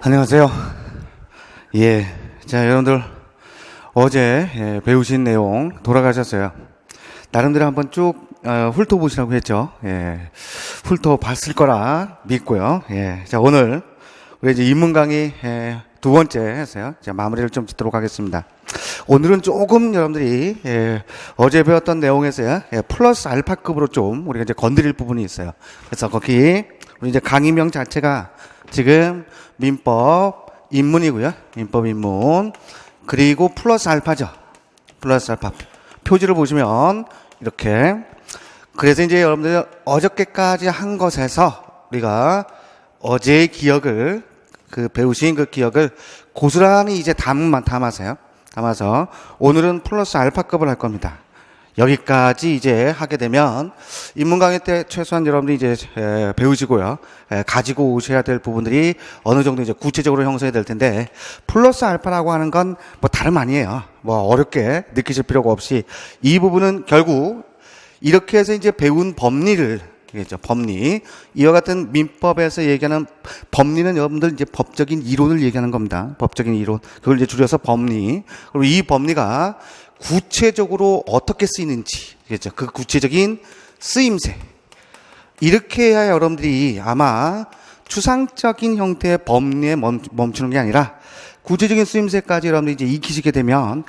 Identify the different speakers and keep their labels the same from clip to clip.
Speaker 1: 안녕하세요. 예. 자, 여러분들 어제 배우신 내용 돌아가셨어요. 나름대로 한번 쭉 훑어보시라고 했죠. 예. 훑어봤을 거라 믿고요. 예. 자, 오늘 우리 이제 입문 강의 두 번째 했어요. 자, 마무리를 좀 짓도록 하겠습니다. 오늘은 조금 여러분들이 어제 배웠던 내용에서 플러스 알파급으로 좀 우리가 이제 건드릴 부분이 있어요. 그래서 거기 우리 이제 강의명 자체가 지금 민법 입문이고요. 민법 입문. 그리고 플러스 알파죠. 플러스 알파. 표지를 보시면 이렇게. 그래서 이제 여러분들 어저께까지 한 것에서 우리가 어제의 기억을 배우신 그 기억을 고스란히 이제 담아서 오늘은 플러스 알파급을 할 겁니다. 여기까지 이제 하게 되면 입문 강의 때 최소한 여러분들이 이제 배우시고요. 가지고 오셔야 될 부분들이 어느 정도 이제 구체적으로 형성이 될 텐데, 플러스 알파라고 하는 건 뭐 다름 아니에요. 뭐 어렵게 느끼실 필요가 없이 이 부분은 결국 이렇게 해서 이제 배운 법리를 죠. 법리. 이와 같은 민법에서 얘기하는 법리는 여러분들 이제 법적인 이론을 얘기하는 겁니다. 법적인 이론. 그걸 이제 줄여서 법리. 그리고 이 법리가 구체적으로 어떻게 쓰이는지, 그렇죠? 그 구체적인 쓰임새. 이렇게 해야 여러분들이 아마 추상적인 형태의 법리에 멈추는 게 아니라 구체적인 쓰임새까지 여러분들이 이제 익히시게 되면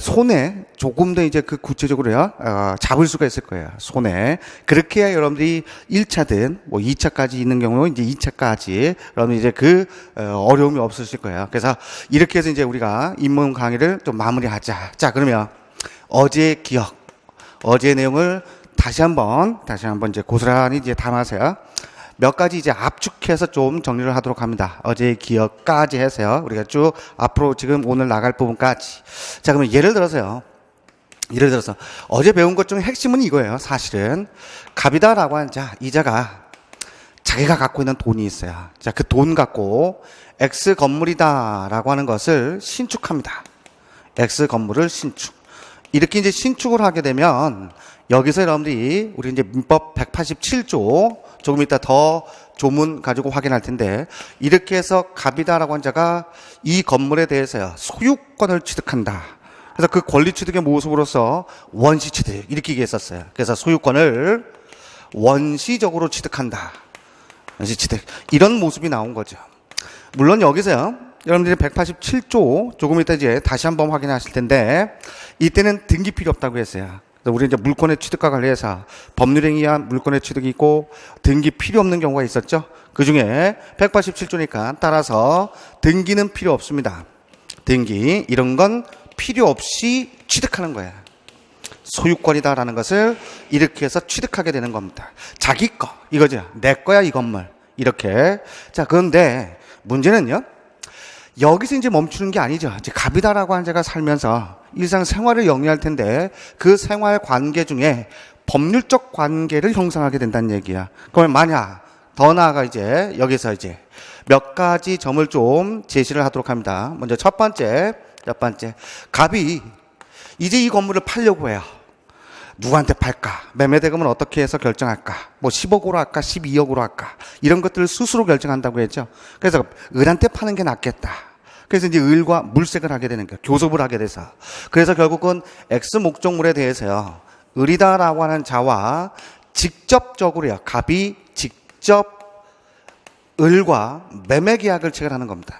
Speaker 1: 손에 조금 더 이제 그 구체적으로요, 잡을 수가 있을 거예요. 손에. 그렇게 해야 여러분들이 1차든 뭐 2차까지 있는 경우 이제 2차까지 여러분들 이제 어려움이 없으실 거예요. 그래서 이렇게 해서 이제 우리가 입문 강의를 좀 마무리하자. 자, 그러면 어제의 기억, 어제의 내용을 다시 한번 이제 고스란히 이제 담아서요. 몇 가지 이제 압축해서 좀 정리를 하도록 합니다. 어제의 기억까지 해서요. 우리가 쭉 앞으로 지금 오늘 나갈 부분까지. 자, 그러면 예를 들어서 어제 배운 것 중에 핵심은 이거예요. 사실은 갑이다라고 하는 이자가 자기가 갖고 있는 돈이 있어요. 자, 그 돈 갖고 X 건물이다라고 하는 것을 신축합니다. X 건물을 신축. 이렇게 이제 신축을 하게 되면 여기서 여러분들이 우리 이제 민법 187조 조금 이따 더 조문 가지고 확인할 텐데, 이렇게 해서 갑이다라고 한 자가 이 건물에 대해서요 소유권을 취득한다. 그래서 그 권리 취득의 모습으로서 원시 취득 이렇게 얘기했었어요. 그래서 소유권을 원시적으로 취득한다. 원시 취득 이런 모습이 나온 거죠. 물론 여기서요 여러분들이 187조 조금 이따 이제 다시 한번 확인하실 텐데, 이때는 등기 필요 없다고 했어요. 우리 이제 물권의 취득과 관련해서 법률행위에 의한 물권의 취득이 있고 등기 필요 없는 경우가 있었죠. 그 중에 187조니까 따라서 등기는 필요 없습니다. 등기 이런 건 필요 없이 취득하는 거예요. 소유권이다라는 것을 이렇게 해서 취득하게 되는 겁니다. 자기 거 이거죠. 내 거야 이 건물 이렇게. 자, 그런데 문제는요, 여기서 이제 멈추는 게 아니죠. 이제 갑이다라고 한 자가 살면서 일상 생활을 영위할 텐데 그 생활 관계 중에 법률적 관계를 형성하게 된다는 얘기야. 그러면 만약 더 나아가 이제 여기서 이제 몇 가지 점을 좀 제시를 하도록 합니다. 먼저 첫 번째 갑이 이제 이 건물을 팔려고 해요. 누구한테 팔까? 매매 대금은 어떻게 해서 결정할까? 뭐 10억으로 할까? 12억으로 할까? 이런 것들을 스스로 결정한다고 했죠. 그래서 을한테 파는 게 낫겠다. 그래서 이제 을과 물색을 하게 되는 거예요. 교섭을 하게 돼서. 그래서 결국은 X 목적물에 대해서요, 을이다라고 하는 자와 직접적으로요, 갑이 직접 을과 매매 계약을 체결하는 겁니다.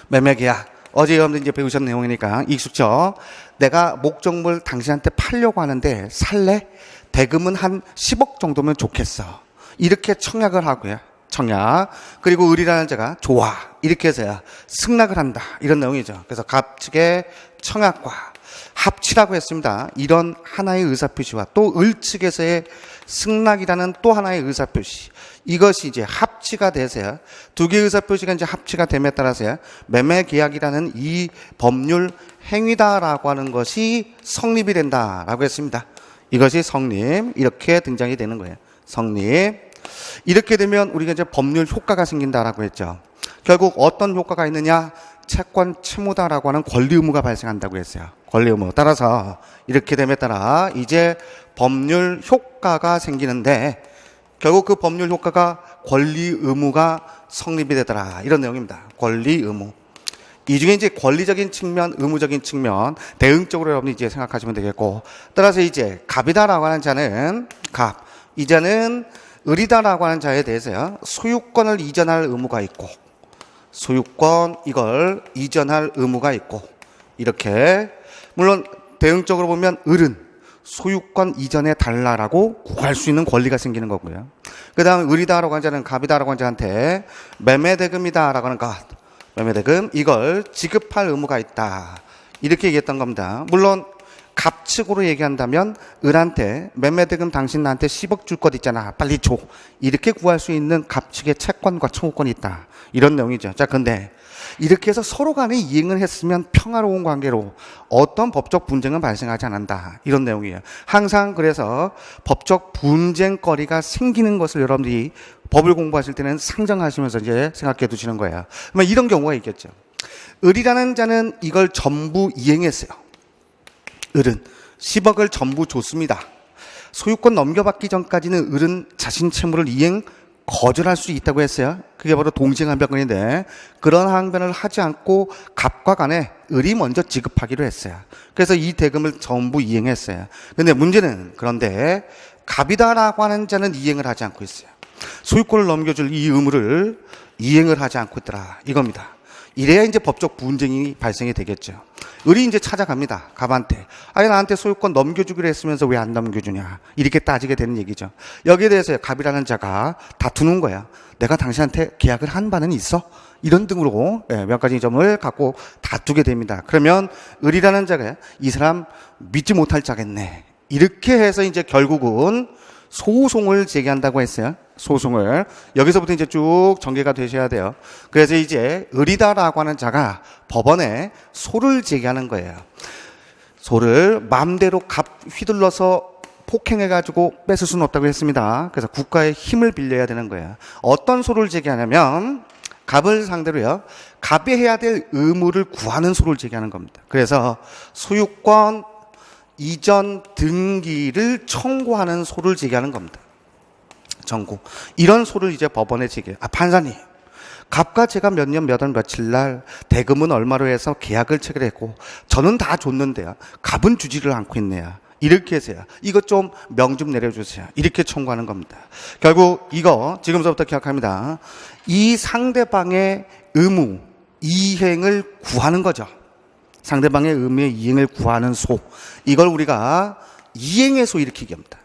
Speaker 1: 매매 계약. 어제 여러분들 이제 배우셨던 내용이니까 익숙죠? 내가 목적물 당신한테 팔려고 하는데 살래? 대금은 한 10억 정도면 좋겠어. 이렇게 청약을 하고요. 청약. 그리고 을이라는 자가 좋아. 이렇게 해서야 승낙을 한다. 이런 내용이죠. 그래서 갑 측의 청약과 합치라고 했습니다. 이런 하나의 의사표시와 또 을 측에서의 승낙이라는 또 하나의 의사표시. 이것이 이제 합치가 되세요. 두 개의 의사표시가 이제 합치가 됨에 따라서 매매 계약이라는 이 법률 행위다라고 하는 것이 성립이 된다라고 했습니다. 이것이 성립. 이렇게 등장이 되는 거예요. 성립. 이렇게 되면 우리가 이제 법률 효과가 생긴다라고 했죠. 결국 어떤 효과가 있느냐? 채권 채무다라고 하는 권리 의무가 발생한다고 했어요. 권리 의무. 따라서 이렇게 됨에 따라 이제 법률 효과가 생기는데, 결국 그 법률 효과가 권리 의무가 성립이 되더라. 이런 내용입니다. 권리 의무. 이 중에 이제 권리적인 측면, 의무적인 측면, 대응적으로 여러분이 이제 생각하시면 되겠고, 따라서 이제 갑이다라고 하는 자는, 이 자는 을이다라고 하는 자에 대해서요, 소유권을 이전할 의무가 있고, 소유권, 이걸 이전할 의무가 있고, 이렇게, 물론 대응적으로 보면 을은 소유권 이전해 달라라고 구할 수 있는 권리가 생기는 거고요. 그 다음 을이다라고 하는 자는 갑이다라고 하는 자한테 매매대금이다라고 하는 것, 매매대금 이걸 지급할 의무가 있다. 이렇게 얘기했던 겁니다. 물론 갑 측으로 얘기한다면 을한테 매매대금 당신 나한테 10억 줄 것 있잖아. 빨리 줘. 이렇게 구할 수 있는 갑 측의 채권과 청구권이 있다. 이런 내용이죠. 자, 근데 이렇게 해서 서로 간에 이행을 했으면 평화로운 관계로 어떤 법적 분쟁은 발생하지 않는다. 이런 내용이에요. 항상 그래서 법적 분쟁거리가 생기는 것을 여러분들이 법을 공부하실 때는 상정하시면서 이제 생각해 두시는 거예요. 그러면 이런 경우가 있겠죠. 을이라는 자는 이걸 전부 이행했어요. 을은 10억을 전부 줬습니다. 소유권 넘겨받기 전까지는 을은 자신 채무를 이행 거절할 수 있다고 했어요. 그게 바로 동시행변권인데 그런 항변을 하지 않고 갑과 간에 을이 먼저 지급하기로 했어요. 그래서 이 대금을 전부 이행했어요. 근데 문제는 그런데 갑이다라고 하는 자는 이행을 하지 않고 있어요. 소유권을 넘겨줄 이 의무를 이행을 하지 않고 있더라. 이겁니다. 이래야 이제 법적 분쟁이 발생이 되겠죠. 을이 이제 찾아갑니다. 갑한테. 아니, 나한테 소유권 넘겨주기로 했으면서 왜 안 넘겨주냐. 이렇게 따지게 되는 얘기죠. 여기에 대해서 갑이라는 자가 다투는 거야. 내가 당신한테 계약을 한 바는 있어? 이런 등으로 몇 가지 점을 갖고 다투게 됩니다. 그러면 을이라는 자가 이 사람 믿지 못할 자겠네. 이렇게 해서 이제 결국은 소송을 제기한다고 했어요. 소송을. 여기서부터 이제 쭉 전개가 되셔야 돼요. 그래서 이제 을이다라고 하는 자가 법원에 소를 제기하는 거예요. 소를 마음대로 갑 휘둘러서 폭행해가지고 뺏을 수는 없다고 했습니다. 그래서 국가의 힘을 빌려야 되는 거예요. 어떤 소를 제기하냐면 갑을 상대로요. 갑이 해야 될 의무를 구하는 소를 제기하는 겁니다. 그래서 소유권 이전 등기를 청구하는 소를 제기하는 겁니다. 청구. 이런 소를 이제 법원에 제기해요. 판사님, 갑과 제가 몇 년 몇 월 며칠 날 대금은 얼마로 해서 계약을 체결했고 저는 다 줬는데요. 갑은 주지를 않고 있네요. 이렇게 해서요. 이것 좀 명 좀 내려주세요. 이렇게 청구하는 겁니다. 결국 이거 지금서부터 기억합니다. 이 상대방의 의무, 이행을 구하는 거죠. 상대방의 의무의 이행을 구하는 소. 이걸 우리가 이행의 소 이렇게 얘기합니다.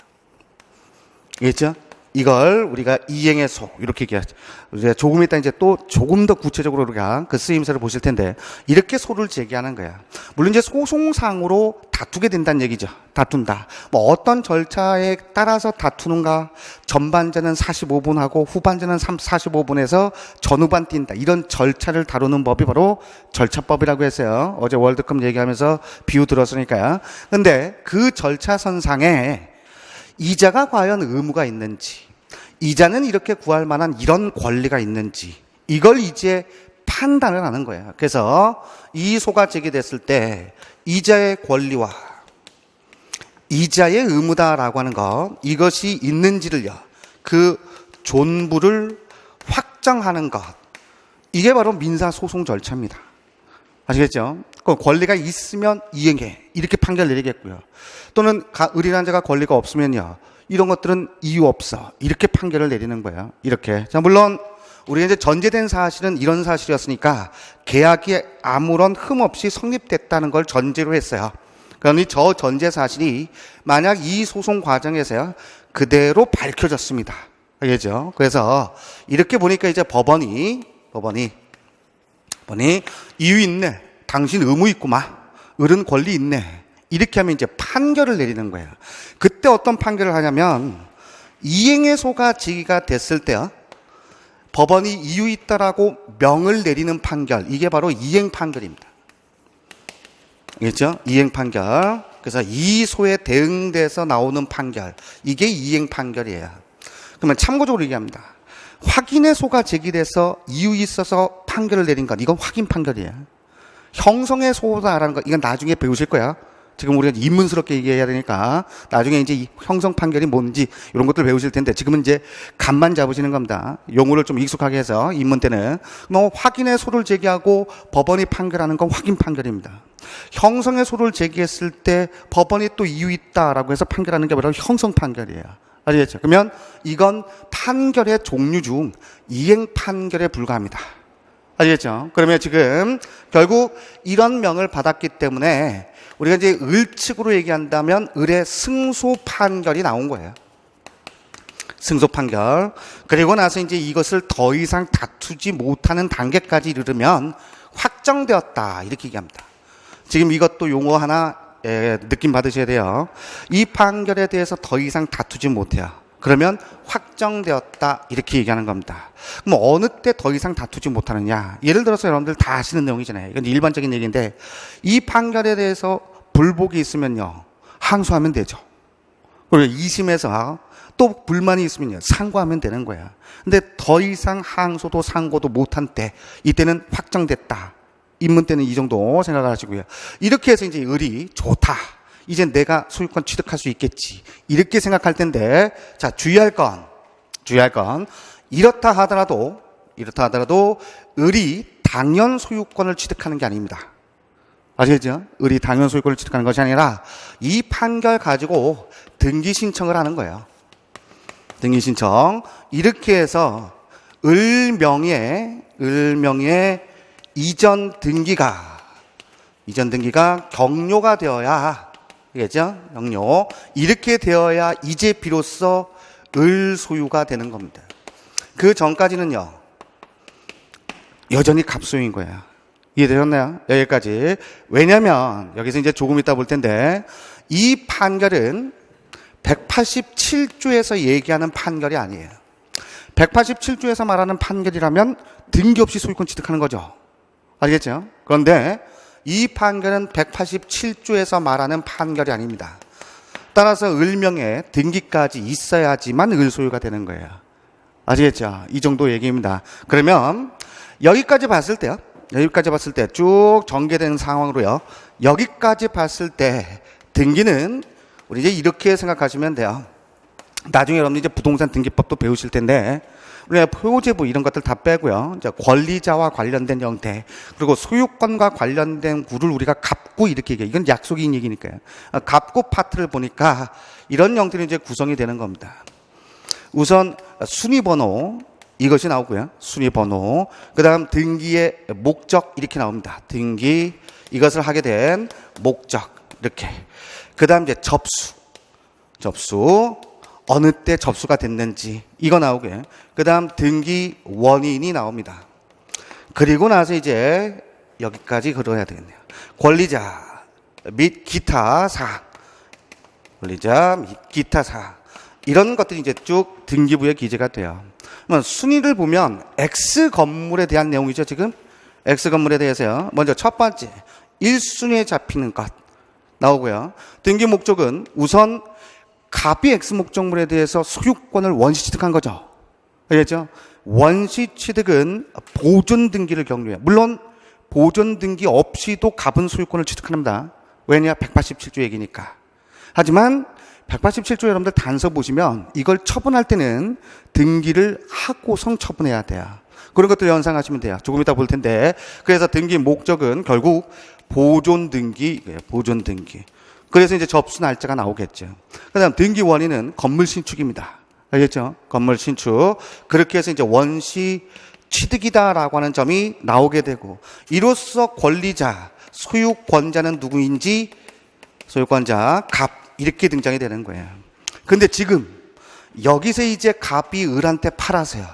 Speaker 1: 알겠죠? 이걸 우리가 이행의 소 이렇게 얘기하죠. 이제 조금 이따 이제 또 조금 더 구체적으로 우리가 그 쓰임새를 보실 텐데 이렇게 소를 제기하는 거야. 물론 이제 소송상으로 다투게 된다는 얘기죠. 다툰다. 뭐 어떤 절차에 따라서 다투는가? 전반전은 45분 하고 후반전은 45분에서 전후반 뛴다. 이런 절차를 다루는 법이 바로 절차법이라고 했어요. 어제 월드컵 얘기하면서 비유 들었으니까요. 근데 그 절차선상에 이자가 과연 의무가 있는지, 이자는 이렇게 구할 만한 이런 권리가 있는지, 이걸 이제 판단을 하는 거예요. 그래서 이 소가 제기됐을 때 이자의 권리와 이자의 의무다라고 하는 것, 이것이 있는지를요, 그 존부를 확정하는 것, 이게 바로 민사소송 절차입니다. 아시겠죠? 그 권리가 있으면 이행해. 이렇게 판결 내리겠고요. 또는 을이라는 자가 권리가 없으면요. 이런 것들은 이유 없어. 이렇게 판결을 내리는 거예요. 이렇게. 자, 물론 우리가 이제 전제된 사실은 이런 사실이었으니까 계약이 아무런 흠 없이 성립됐다는 걸 전제로 했어요. 그러니 저 전제 사실이 만약 이 소송 과정에서요. 그대로 밝혀졌습니다. 알겠죠? 그래서 이렇게 보니까 이제 법원이 이유 있네. 당신 의무 있구만. 을은 권리 있네. 이렇게 하면 이제 판결을 내리는 거예요. 그때 어떤 판결을 하냐면 이행의 소가 제기가 됐을 때요. 법원이 이유 있다라고 명을 내리는 판결. 이게 바로 이행 판결입니다. 알겠죠? 이행 판결. 그래서 이 소에 대응돼서 나오는 판결. 이게 이행 판결이에요. 그러면 참고적으로 얘기합니다. 확인의 소가 제기돼서 이유 있어서 판결을 내린 건 이건 확인 판결이에요. 형성의 소다라는 거 이건 나중에 배우실 거야. 지금 우리가 입문스럽게 얘기해야 되니까 나중에 이제 이 형성 판결이 뭔지 이런 것들 배우실 텐데 지금은 이제 감만 잡으시는 겁니다. 용어를 좀 익숙하게 해서 입문 때는 뭐 확인의 소를 제기하고 법원이 판결하는 건 확인 판결입니다. 형성의 소를 제기했을 때 법원이 또 이유 있다라고 해서 판결하는 게 바로 형성 판결이에요. 아시겠죠? 그러면 이건 판결의 종류 중 이행 판결에 불과합니다. 아시겠죠? 그러면 지금 결국 이런 명을 받았기 때문에 우리가 이제 을 측으로 얘기한다면 을의 승소 판결이 나온 거예요. 승소 판결. 그리고 나서 이제 이것을 더 이상 다투지 못하는 단계까지 이르면 확정되었다. 이렇게 얘기합니다. 지금 이것도 용어 하나 느낌 받으셔야 돼요. 이 판결에 대해서 더 이상 다투지 못해요. 그러면 확정되었다 이렇게 얘기하는 겁니다. 그럼 어느 때 더 이상 다투지 못하느냐? 예를 들어서 여러분들 다 아시는 내용이잖아요. 이건 일반적인 얘기인데 이 판결에 대해서 불복이 있으면요 항소하면 되죠. 그리고 2심에서 또 불만이 있으면요 상고하면 되는 거야. 근데 더 이상 항소도 상고도 못한 때 이때는 확정됐다. 입문 때는 이 정도 생각을 하시고요. 이렇게 해서 이제 을이 좋다. 이제 내가 소유권 취득할 수 있겠지. 이렇게 생각할 텐데, 자, 주의할 건, 이렇다 하더라도, 을이 당연 소유권을 취득하는 게 아닙니다. 아시겠죠? 을이 당연 소유권을 취득하는 것이 아니라, 이 판결 가지고 등기 신청을 하는 거예요. 등기 신청. 이렇게 해서, 을명의 이전 등기가 격료가 되어야, 알겠죠? 격료. 이렇게 되어야 이제 비로소 을 소유가 되는 겁니다. 그 전까지는요, 여전히 갑소유인 거예요. 이해되셨나요? 여기까지. 왜냐면, 여기서 이제 조금 이따 볼 텐데, 이 판결은 187조에서 얘기하는 판결이 아니에요. 187조에서 말하는 판결이라면 등기 없이 소유권 취득하는 거죠. 알겠죠? 그런데 이 판결은 187조에서 말하는 판결이 아닙니다. 따라서 을명에 등기까지 있어야지만 을소유가 되는 거예요. 아시겠죠? 이 정도 얘기입니다. 그러면 여기까지 봤을 때 쭉 전개된 상황으로요. 여기까지 봤을 때 등기는 우리 이제 이렇게 생각하시면 돼요. 나중에 여러분들 이제 부동산 등기법도 배우실 텐데 우리가 표제부 이런 것들 다 빼고요. 이제 권리자와 관련된 형태, 그리고 소유권과 관련된 구를 우리가 갑구 이렇게 얘기해요. 이건 약속인 얘기니까요. 갑구 파트를 보니까 이런 형태로 이제 구성이 되는 겁니다. 우선 순위번호 이것이 나오고요. 순위번호. 그 다음 등기의 목적 이렇게 나옵니다. 등기 이것을 하게 된 목적 이렇게. 그 다음 이제 접수 어느 때 접수가 됐는지 이거 나오고요. 그 다음 등기 원인이 나옵니다. 그리고 나서 이제 여기까지 걸어야 되겠네요. 권리자 및 기타 사항. 권리자 및 기타 사항. 이런 것들이 이제 쭉 등기부에 기재가 돼요. 그러면 순위를 보면 X 건물에 대한 내용이죠. 지금 X 건물에 대해서요. 먼저 첫 번째 1순위에 잡히는 것 나오고요. 등기 목적은 우선 갑이 X 목적물에 대해서 소유권을 원시 취득한 거죠. 알겠죠? 원시 취득은 보존 등기를 격려해요. 물론 보존 등기 없이도 갑은 소유권을 취득합니다. 왜냐? 187조 얘기니까. 하지만 187조 여러분들 단서 보시면 이걸 처분할 때는 등기를 하고선 처분해야 돼요. 그런 것들 연상하시면 돼요. 조금 이따 볼 텐데. 그래서 등기 목적은 결국 보존 등기. 그래서 이제 접수 날짜가 나오겠죠. 그 다음 등기 원인은 건물 신축입니다. 알겠죠? 건물 신축. 그렇게 해서 이제 원시 취득이다라고 하는 점이 나오게 되고, 이로써 권리자, 소유권자는 누구인지, 소유권자, 갑, 이렇게 등장이 되는 거예요. 근데 지금, 여기서 이제 갑이 을한테 팔아서요.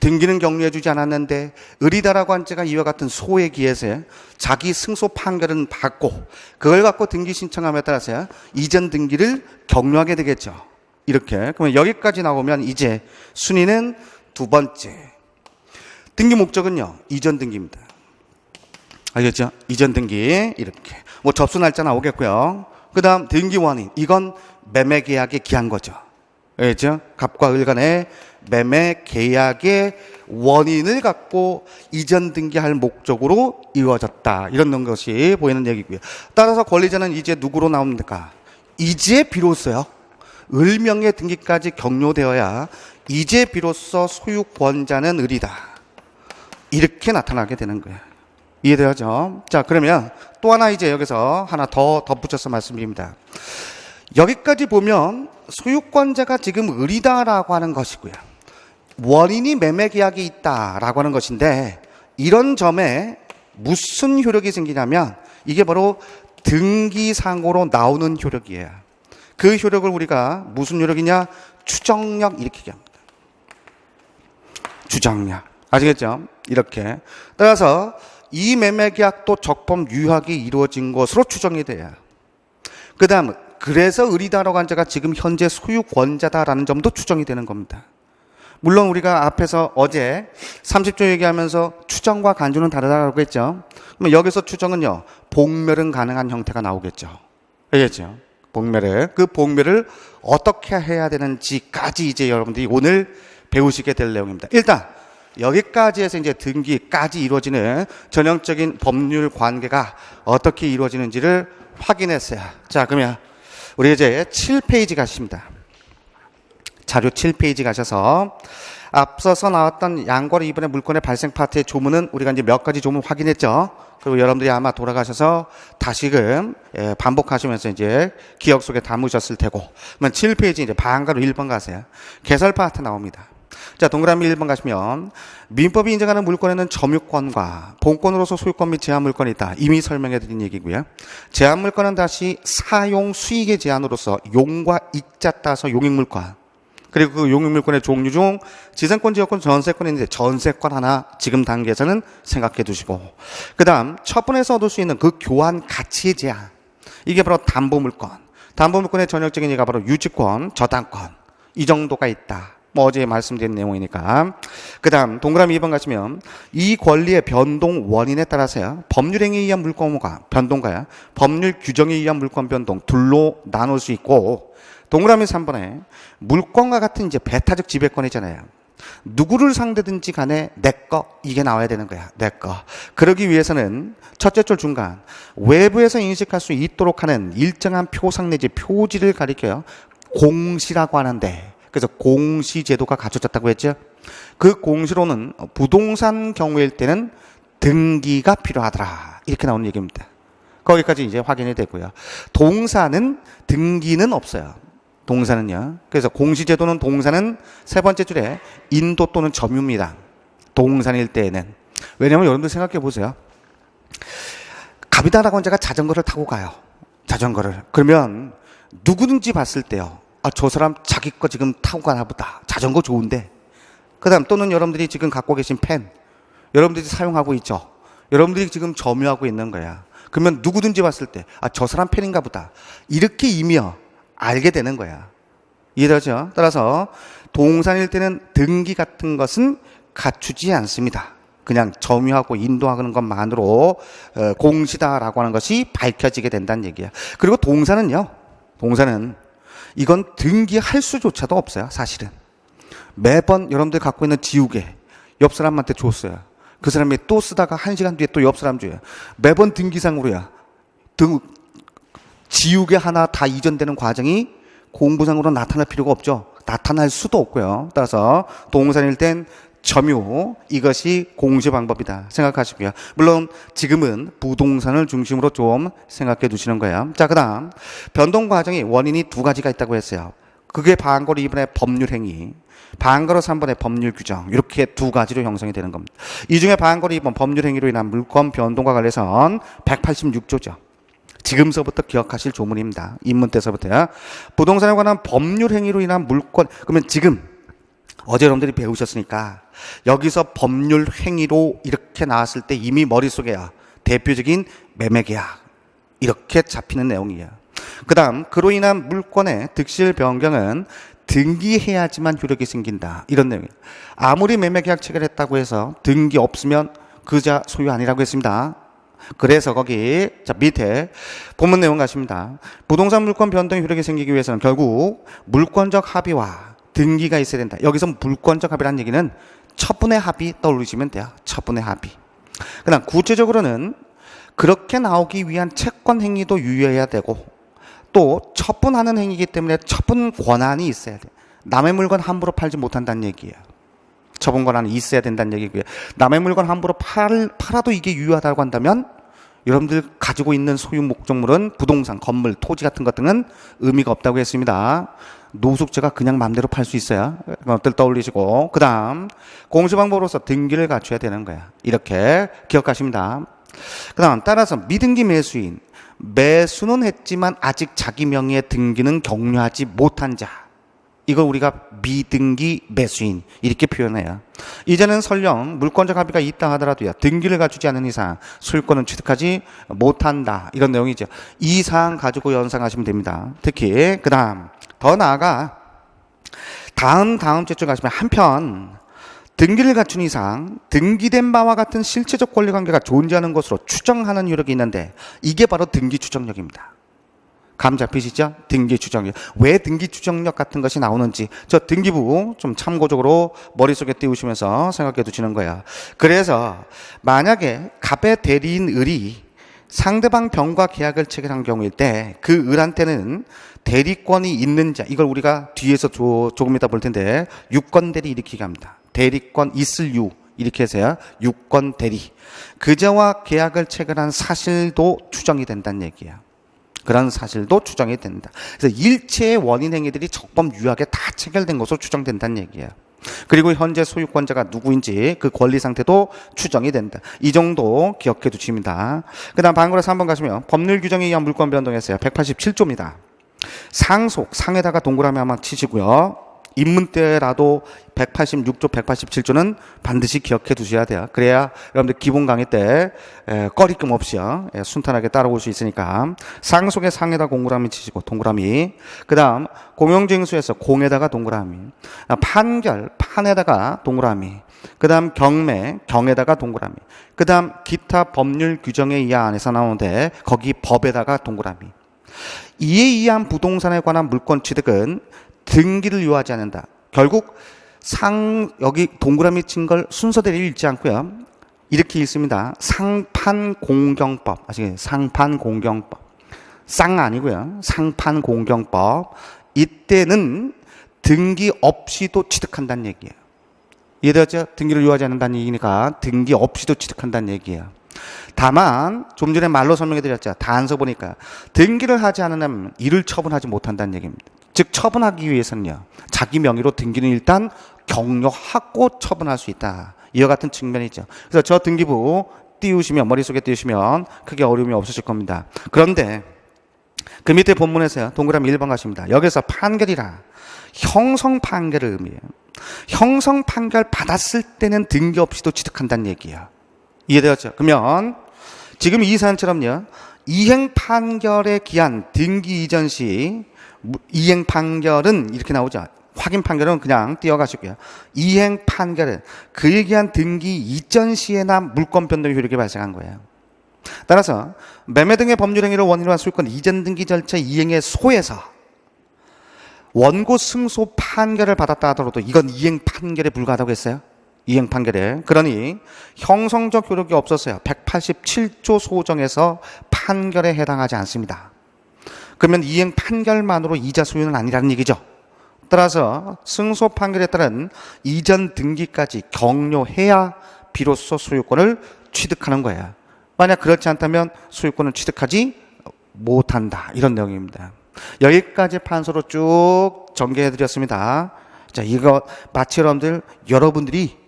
Speaker 1: 등기는 격려해주지 않았는데 을이다라고 한 자가 이와 같은 소에 기해서 자기 승소 판결은 받고 그걸 갖고 등기 신청함에 따라서 이전 등기를 격려하게 되겠죠. 이렇게. 그러면 여기까지 나오면 이제 순위는 두 번째. 등기 목적은요. 이전 등기입니다. 알겠죠? 이전 등기 이렇게. 뭐 접수 날짜 나오겠고요. 그 다음 등기 원인. 이건 매매 계약의 기한 거죠. 알겠죠? 갑과 을 간의 매매 계약의 원인을 갖고 이전 등기할 목적으로 이루어졌다. 이런 것이 보이는 얘기고요. 따라서 권리자는 이제 누구로 나옵니까? 이제 비로소요. 을명의 등기까지 격려되어야 이제 비로소 소유권자는 을이다. 이렇게 나타나게 되는 거예요. 이해되죠? 자, 그러면 또 하나 이제 여기서 하나 더 덧붙여서 말씀드립니다. 여기까지 보면 소유권자가 지금 을이다라고 하는 것이고요. 원인이 매매 계약이 있다라고 하는 것인데 이런 점에 무슨 효력이 생기냐면 이게 바로 등기상으로 나오는 효력이에요. 그 효력을 우리가 무슨 효력이냐? 추정력 이렇게 얘기합니다. 추정력. 아시겠죠? 이렇게. 따라서 이 매매 계약도 적법 유효하게 이루어진 것으로 추정이 돼요. 그 다음 그래서 을이다라고 한 자가 지금 현재 소유권자다라는 점도 추정이 되는 겁니다. 물론 우리가 앞에서 어제 30조 얘기하면서 추정과 간주는 다르다고 했죠. 그러면 여기서 추정은요, 복멸은 가능한 형태가 나오겠죠. 알겠죠? 복멸을. 그 복멸을 어떻게 해야 되는지까지 이제 여러분들이 오늘 배우시게 될 내용입니다. 일단 여기까지 해서 이제 등기까지 이루어지는 전형적인 법률 관계가 어떻게 이루어지는지를 확인했어요. 자, 그러면 우리 이제 7페이지 가십니다. 자료 7페이지 가셔서 앞서서 나왔던 양거래 이번에 물건의 발생 파트의 조문은 우리가 이제 몇 가지 조문 확인했죠. 그리고 여러분들이 아마 돌아가셔서 다시금 반복하시면서 이제 기억 속에 담으셨을 테고. 그러면 7페이지 이제 방가로 1번 가세요. 개설 파트 나옵니다. 자, 동그라미 1번 가시면 민법이 인정하는 물건에는 점유권과 본권으로서 소유권 및 제한 물권이 있다. 이미 설명해 드린 얘기고요. 제한 물권은 다시 사용 수익의 제한으로서 용과 익자 따서 용익 물권. 그리고 그 용익 물권의 종류 중 지상권, 지역권, 전세권이 있는데 전세권 하나 지금 단계에서는 생각해 두시고, 그 다음 첫 번에서 얻을 수 있는 그 교환 가치의 제한, 이게 바로 담보 물권. 담보 물권의 전형적인 예가 바로 유지권, 저당권, 이 정도가 있다. 뭐 어제 말씀드린 내용이니까. 그 다음 동그라미 2번 가시면 이 권리의 변동 원인에 따라서요, 법률행위에 의한 물권과 변동과요, 법률 규정에 의한 물권 변동 둘로 나눌 수 있고, 동그라미 3번에 물권과 같은 이제 배타적 지배권이잖아요. 누구를 상대든지 간에 내 거, 이게 나와야 되는 거야. 내 거. 그러기 위해서는 첫째 줄 중간 외부에서 인식할 수 있도록 하는 일정한 표상 내지 표지를 가리켜요, 공시라고 하는데, 그래서 공시 제도가 갖춰졌다고 했죠. 그 공시로는 부동산 경우일 때는 등기가 필요하더라. 이렇게 나오는 얘기입니다. 거기까지 이제 확인이 되고요. 동사는 등기는 없어요. 동사는요. 그래서 공시제도는 동사는 세 번째 줄에 인도 또는 점유입니다. 동산일 때에는. 왜냐하면 여러분들 생각해 보세요. 갑이다라고 한 자가 자전거를 타고 가요. 자전거를. 그러면 누구든지 봤을 때요, 아, 저 사람 자기 거 지금 타고 가나 보다. 자전거 좋은데. 그 다음 또는 여러분들이 지금 갖고 계신 펜, 여러분들이 사용하고 있죠. 여러분들이 지금 점유하고 있는 거야. 그러면 누구든지 봤을 때, 아, 저 사람 펜인가 보다. 이렇게 이미 알게 되는 거야. 이해되죠? 따라서 동산일 때는 등기 같은 것은 갖추지 않습니다. 그냥 점유하고 인도하는 것만으로 공시다라고 하는 것이 밝혀지게 된다는 얘기야. 그리고 동사는요, 동사는 이건 등기할 수조차도 없어요. 사실은 매번 여러분들 갖고 있는 지우개 옆 사람한테 줬어요. 그 사람이 또 쓰다가 1시간 뒤에 또 옆 사람 줘요. 매번 등기상으로야. 지우개 하나 다 이전되는 과정이 공부상으로 나타날 필요가 없죠. 나타날 수도 없고요. 따라서 동산일 땐 점유, 이것이 공시 방법이다 생각하시고요. 물론 지금은 부동산을 중심으로 좀 생각해 두시는 거예요. 자, 그 다음 변동 과정이 원인이 두 가지가 있다고 했어요. 그게 방거로 2번의 법률 행위, 방거로 3번의 법률 규정, 이렇게 두 가지로 형성이 되는 겁니다. 이 중에 방거로 2번 법률 행위로 인한 물권 변동과 관련해서는 186조죠. 지금서부터 기억하실 조문입니다. 입문 때서부터요. 부동산에 관한 법률 행위로 인한 물권, 그러면 지금 어제 여러분들이 배우셨으니까 여기서 법률 행위로 이렇게 나왔을 때 이미 머릿속에야 대표적인 매매계약 이렇게 잡히는 내용이에요. 그 다음 그로 인한 물권의 득실 변경은 등기해야지만 효력이 생긴다, 이런 내용이에요. 아무리 매매계약 체결했다고 해서 등기 없으면 그자 소유 아니라고 했습니다. 그래서 거기 자 밑에 본문 내용 가십니다. 부동산 물권 변동의 효력이 생기기 위해서는 결국 물권적 합의와 등기가 있어야 된다. 여기서 물권적 합의라는 얘기는 처분의 합의 떠올리시면 돼요. 처분의 합의. 그다음 구체적으로는 그렇게 나오기 위한 채권 행위도 유효해야 되고 또 처분하는 행위이기 때문에 처분 권한이 있어야 돼. 남의 물건 함부로 팔지 못한다는 얘기예요. 처분 권한이 있어야 된다는 얘기고요. 남의 물건 함부로 팔아도 이게 유효하다고 한다면 여러분들 가지고 있는 소유 목적물은 부동산, 건물, 토지 같은 것들은 의미가 없다고 했습니다. 노숙자가 그냥 마음대로 팔 수 있어요. 그것들 떠올리시고 그 다음 공시방법으로서 등기를 갖춰야 되는 거야. 이렇게 기억하십니다. 그 다음 따라서 미등기 매수인, 매수는 했지만 아직 자기 명의의 등기는 격려하지 못한 자, 이걸 우리가 미등기 매수인 이렇게 표현해요. 이제는 설령 물권적 합의가 있다 하더라도요, 등기를 갖추지 않은 이상 소유권은 취득하지 못한다, 이런 내용이죠. 이 사항 가지고 연상하시면 됩니다. 특히 그 다음 더 나아가 다음 주쯤 가시면 한편 등기를 갖춘 이상 등기된 바와 같은 실체적 권리관계가 존재하는 것으로 추정하는 유력이 있는데 이게 바로 등기 추정력입니다. 감 잡히시죠? 등기 추정력. 왜 등기 추정력 같은 것이 나오는지 저 등기부 좀 참고적으로 머릿속에 띄우시면서 생각해 두시는 거예요. 그래서 만약에 갑의 대리인 을이 상대방 병과 계약을 체결한 경우일 때 그 을한테는 대리권이 있는 자, 이걸 우리가 뒤에서 조금 이따 볼 텐데 유권 대리 이렇게 얘기합니다. 대리권 있을 유 이렇게 해서요, 유권 대리. 그자와 계약을 체결한 사실도 추정이 된다는 얘기예요. 그런 사실도 추정이 된다. 그래서 일체의 원인 행위들이 적법 유효하게 다 체결된 것으로 추정된다는 얘기예요. 그리고 현재 소유권자가 누구인지 그 권리 상태도 추정이 된다. 이 정도 기억해 두십니다. 그 다음 방구로 3번 가시면 법률 규정에 의한 물권 변동했어요. 187조입니다. 상속, 상에다가 동그라미 한번 치시고요. 입문때라도 186조, 187조는 반드시 기억해 두셔야 돼요. 그래야 여러분들 기본 강의 때 꺼리낌 없이요, 순탄하게 따라올 수 있으니까. 상속의 상에다 동그라미 치시고 동그라미. 그 다음 공용징수에서 공에다가 동그라미. 판결, 판에다가 동그라미. 그 다음 경매, 경에다가 동그라미. 그 다음 기타 법률 규정에 의한에서 나오는데 거기 법에다가 동그라미. 이에 의한 부동산에 관한 물권 취득은 등기를 요하지 않는다. 결국 여기 동그라미 친 걸 순서대로 읽지 않고요, 이렇게 읽습니다. 상판공경법. 아시겠어요? 상판공경법. 쌍 아니고요, 상판공경법. 이때는 등기 없이도 취득한다는 얘기예요. 이해되었죠? 등기를 요하지 않는다는 얘기니까 등기 없이도 취득한다는 얘기예요. 다만 좀 전에 말로 설명해 드렸죠. 단서 보니까 등기를 하지 않으면 이를 처분하지 못한다는 얘기입니다. 즉 처분하기 위해서는요, 자기 명의로 등기는 일단 격려하고 처분할 수 있다, 이와 같은 측면이죠. 그래서 저 등기부 띄우시면, 머릿속에 띄우시면 크게 어려움이 없으실 겁니다. 그런데 그 밑에 본문에서요, 동그라미 1번 가십니다. 여기서 판결이라 형성 판결을 의미해요. 형성 판결 받았을 때는 등기 없이도 취득한다는 얘기예요. 이해되었죠? 그러면 지금 이 사안처럼요, 이행 판결에 기한 등기 이전 시, 이행 판결은 이렇게 나오죠. 확인 판결은 그냥 띄어가시고요. 이행 판결은 그에 기한 등기 이전 시에나 물권 변동의 효력이 발생한 거예요. 따라서 매매 등의 법률 행위를 원인으로 한 소유권 이전 등기 절차 이행에 소해서 원고 승소 판결을 받았다 하더라도 이건 이행 판결에 불과하다고 했어요. 이행 판결에. 그러니 형성적 효력이 없었어요. 187조 소정에서 판결에 해당하지 않습니다. 그러면 이행 판결만으로 이자 소유는 아니라는 얘기죠. 따라서 승소 판결에 따른 이전 등기까지 격려해야 비로소 소유권을 취득하는 거예요. 만약 그렇지 않다면 소유권을 취득하지 못한다, 이런 내용입니다. 여기까지 판서로 쭉 전개해 드렸습니다. 자, 이거 마치 여러분들이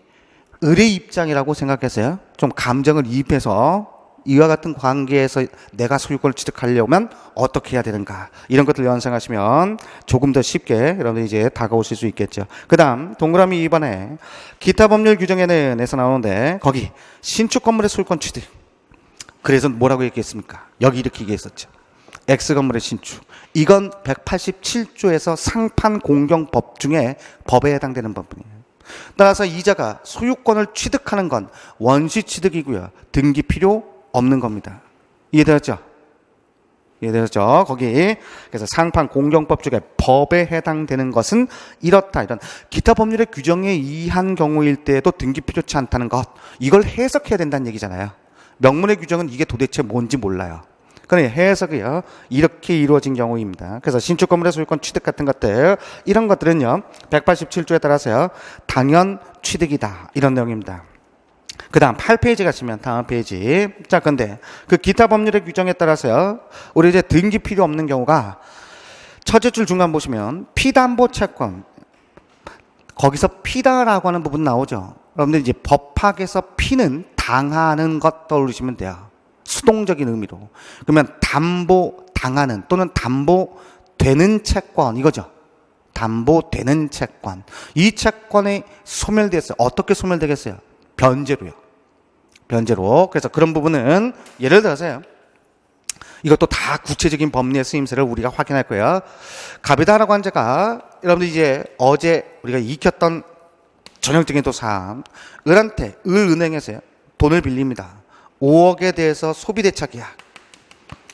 Speaker 1: 을의 입장이라고 생각해서요, 좀 감정을 이입해서 이와 같은 관계에서 내가 소유권을 취득하려면 어떻게 해야 되는가, 이런 것들 연상하시면 조금 더 쉽게 여러분들이 이제 다가오실 수 있겠죠. 그 다음 동그라미 2번에 기타 법률 규정에서 나오는데 거기 신축 건물의 소유권 취득. 그래서 뭐라고 얘기했습니까? 여기 이렇게 얘기했었죠. X 건물의 신축. 이건 187조에서 상판공경법 중에 법에 해당되는 법이에요. 따라서 이자가 소유권을 취득하는 건 원시 취득이고요, 등기 필요 없는 겁니다. 이해되었죠? 이해되셨죠? 거기. 그래서 상판 공경법 중에 법에 해당되는 것은 이렇다. 이런 기타 법률의 규정에 의한 경우일 때에도 등기 필요치 않다는 것. 이걸 해석해야 된다는 얘기잖아요. 명문의 규정은 이게 도대체 뭔지 몰라요. 그러니 해석이요. 이렇게 이루어진 경우입니다. 그래서 신축 건물의 소유권 취득 같은 것들, 이런 것들은요. 187조에 따라서요. 당연 취득이다. 이런 내용입니다. 그 다음 8페이지 가시면 다음 페이지. 자, 근데 그 기타 법률의 규정에 따라서요. 우리 이제 등기 필요 없는 경우가 첫째 줄 중간 보시면 피담보 채권. 거기서 피다라고 하는 부분 나오죠. 여러분들 이제 법학에서 피는 당하는 것 떠올리시면 돼요. 수동적인 의미로. 그러면 담보 당하는 또는 담보되는 채권 이거죠. 담보되는 채권. 이 채권이 소멸됐어요. 어떻게 소멸되겠어요? 변제로요. 변제로. 그래서 그런 부분은 예를 들어서요. 이것도 다 구체적인 법리의 쓰임새를 우리가 확인할 거예요. 갑이다라고 한 자가 여러분들 이제 어제 우리가 익혔던 전형적인 또 사항, 을한테 을은행에서요 돈을 빌립니다. 5억에 대해서 소비대차 계약.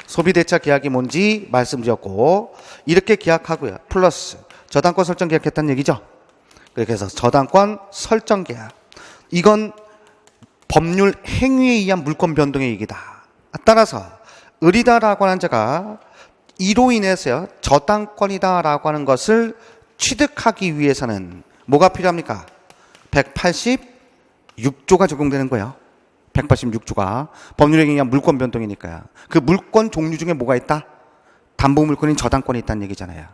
Speaker 1: 소비대차 계약이 뭔지 말씀드렸고 이렇게 계약하고요. 플러스 저당권 설정 계약했다는 얘기죠. 그렇게 해서 저당권 설정 계약. 이건 법률 행위에 의한 물권 변동의 얘기다. 따라서 을이다라고 하는 자가 이로 인해서요 저당권이다라고 하는 것을 취득하기 위해서는 뭐가 필요합니까? 186조가 적용되는 거예요. 186조가 법률에 의한 물권 변동이니까요. 그 물권 종류 중에 뭐가 있다? 담보 물권인 저당권이 있다는 얘기잖아요.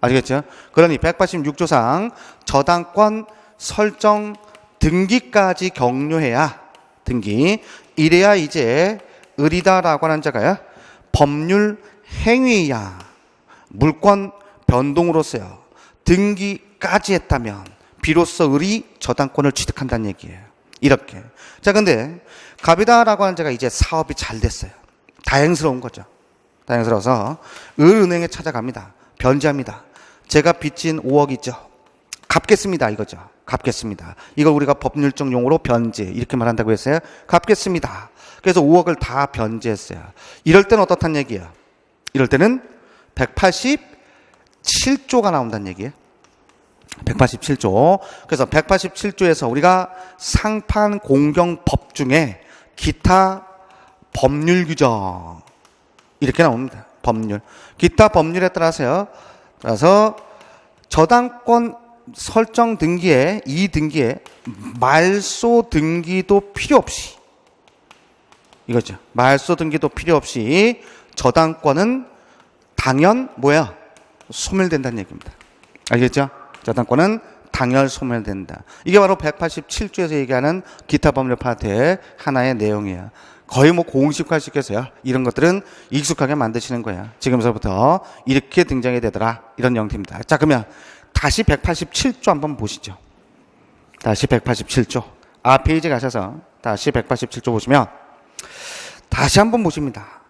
Speaker 1: 아시겠죠? 그러니 186조상 저당권 설정 등기까지 격려해야 등기. 이래야 이제 을이다라고 하는 자가요 법률 행위야 물권 변동으로서요 등기까지 했다면 비로소 을이 저당권을 취득한다는 얘기예요. 이렇게. 자, 근데 갑이다라고 하는 자가 이제 사업이 잘 됐어요. 다행스러운 거죠. 다행스러워서 을은행에 찾아갑니다. 변제합니다. 제가 빚진 5억 있죠. 갚겠습니다. 이거죠. 갚겠습니다. 이걸 우리가 법률적 용어로 변제 이렇게 말한다고 했어요. 갚겠습니다. 그래서 5억을 다 변제했어요. 이럴 때는 어떻단 얘기예요? 이럴 때는 187조가 나온다는 얘기예요. 187조. 그래서 187조에서 우리가 상판 공경법 중에 기타 법률 규정 이렇게 나옵니다. 법률. 기타 법률에 따라서요. 따라서 저당권 설정 등기에 이 등기에 말소 등기도 필요 없이 이거죠. 말소 등기도 필요 없이 저당권은 당연 뭐야? 소멸된다는 얘기입니다. 알겠죠? 저당권은 당연 소멸된다. 이게 바로 187조에서 얘기하는 기타 법률 파트의 하나의 내용이에요. 거의 뭐 공식화시켜서요. 이런 것들은 익숙하게 만드시는 거예요. 지금서부터 이렇게 등장이 되더라. 이런 형태입니다. 자, 그러면 다시 187조 한번 보시죠. 다시 187조. 페이지 가셔서 다시 187조 보시면 다시 한번 보십니다.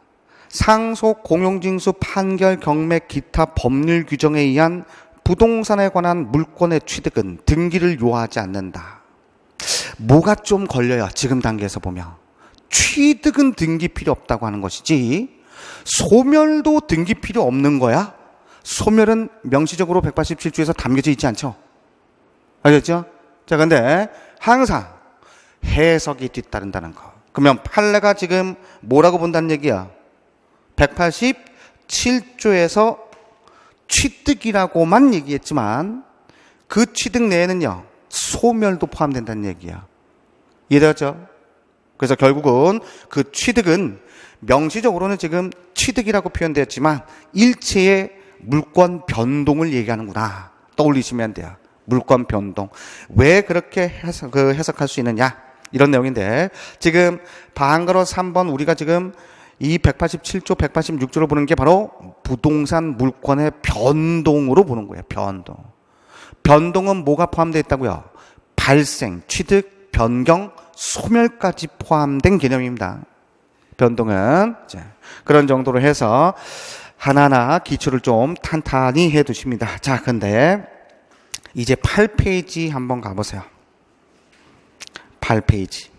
Speaker 1: 상속 공용징수 판결 경매 기타 법률 규정에 의한 부동산에 관한 물권의 취득은 등기를 요하지 않는다. 뭐가 좀 걸려요. 지금 단계에서 보면. 취득은 등기 필요 없다고 하는 것이지 소멸도 등기 필요 없는 거야? 소멸은 명시적으로 187조에서 담겨져 있지 않죠? 알겠죠? 자, 근데 항상 해석이 뒤따른다는 거. 그러면 판례가 지금 뭐라고 본다는 얘기야? 187조에서 취득이라고만 얘기했지만 그 취득 내에는요 소멸도 포함된다는 얘기야. 이해되었죠? 그래서 결국은 그 취득은 명시적으로는 지금 취득이라고 표현되었지만 일체의 물권 변동을 얘기하는구나. 떠올리시면 돼요. 물권 변동. 왜 그렇게 해석할 수 있느냐? 이런 내용인데 지금 방가로 3번 우리가 지금 이 187조, 186조를 보는 게 바로 부동산 물권의 변동으로 보는 거예요. 변동. 변동은 뭐가 포함되어 있다고요? 발생, 취득, 변경, 소멸까지 포함된 개념입니다. 변동은 그런 정도로 해서 하나하나 기초를 좀 탄탄히 해 두십니다. 자, 근데 이제 8페이지 한번 가보세요. 8페이지.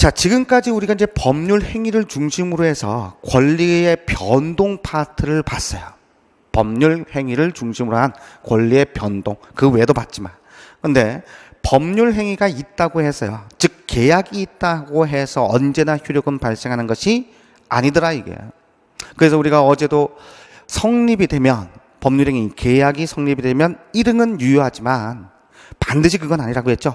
Speaker 1: 자, 지금까지 우리가 이제 법률 행위를 중심으로 해서 권리의 변동 파트를 봤어요. 법률 행위를 중심으로 한 권리의 변동, 그 외에도 봤지만. 근데 법률 행위가 있다고 해서요, 즉 계약이 있다고 해서 언제나 효력은 발생하는 것이 아니더라 이게. 그래서 우리가 어제도 성립이 되면, 법률 행위 계약이 성립이 되면 1응은 유효하지만 반드시 그건 아니라고 했죠.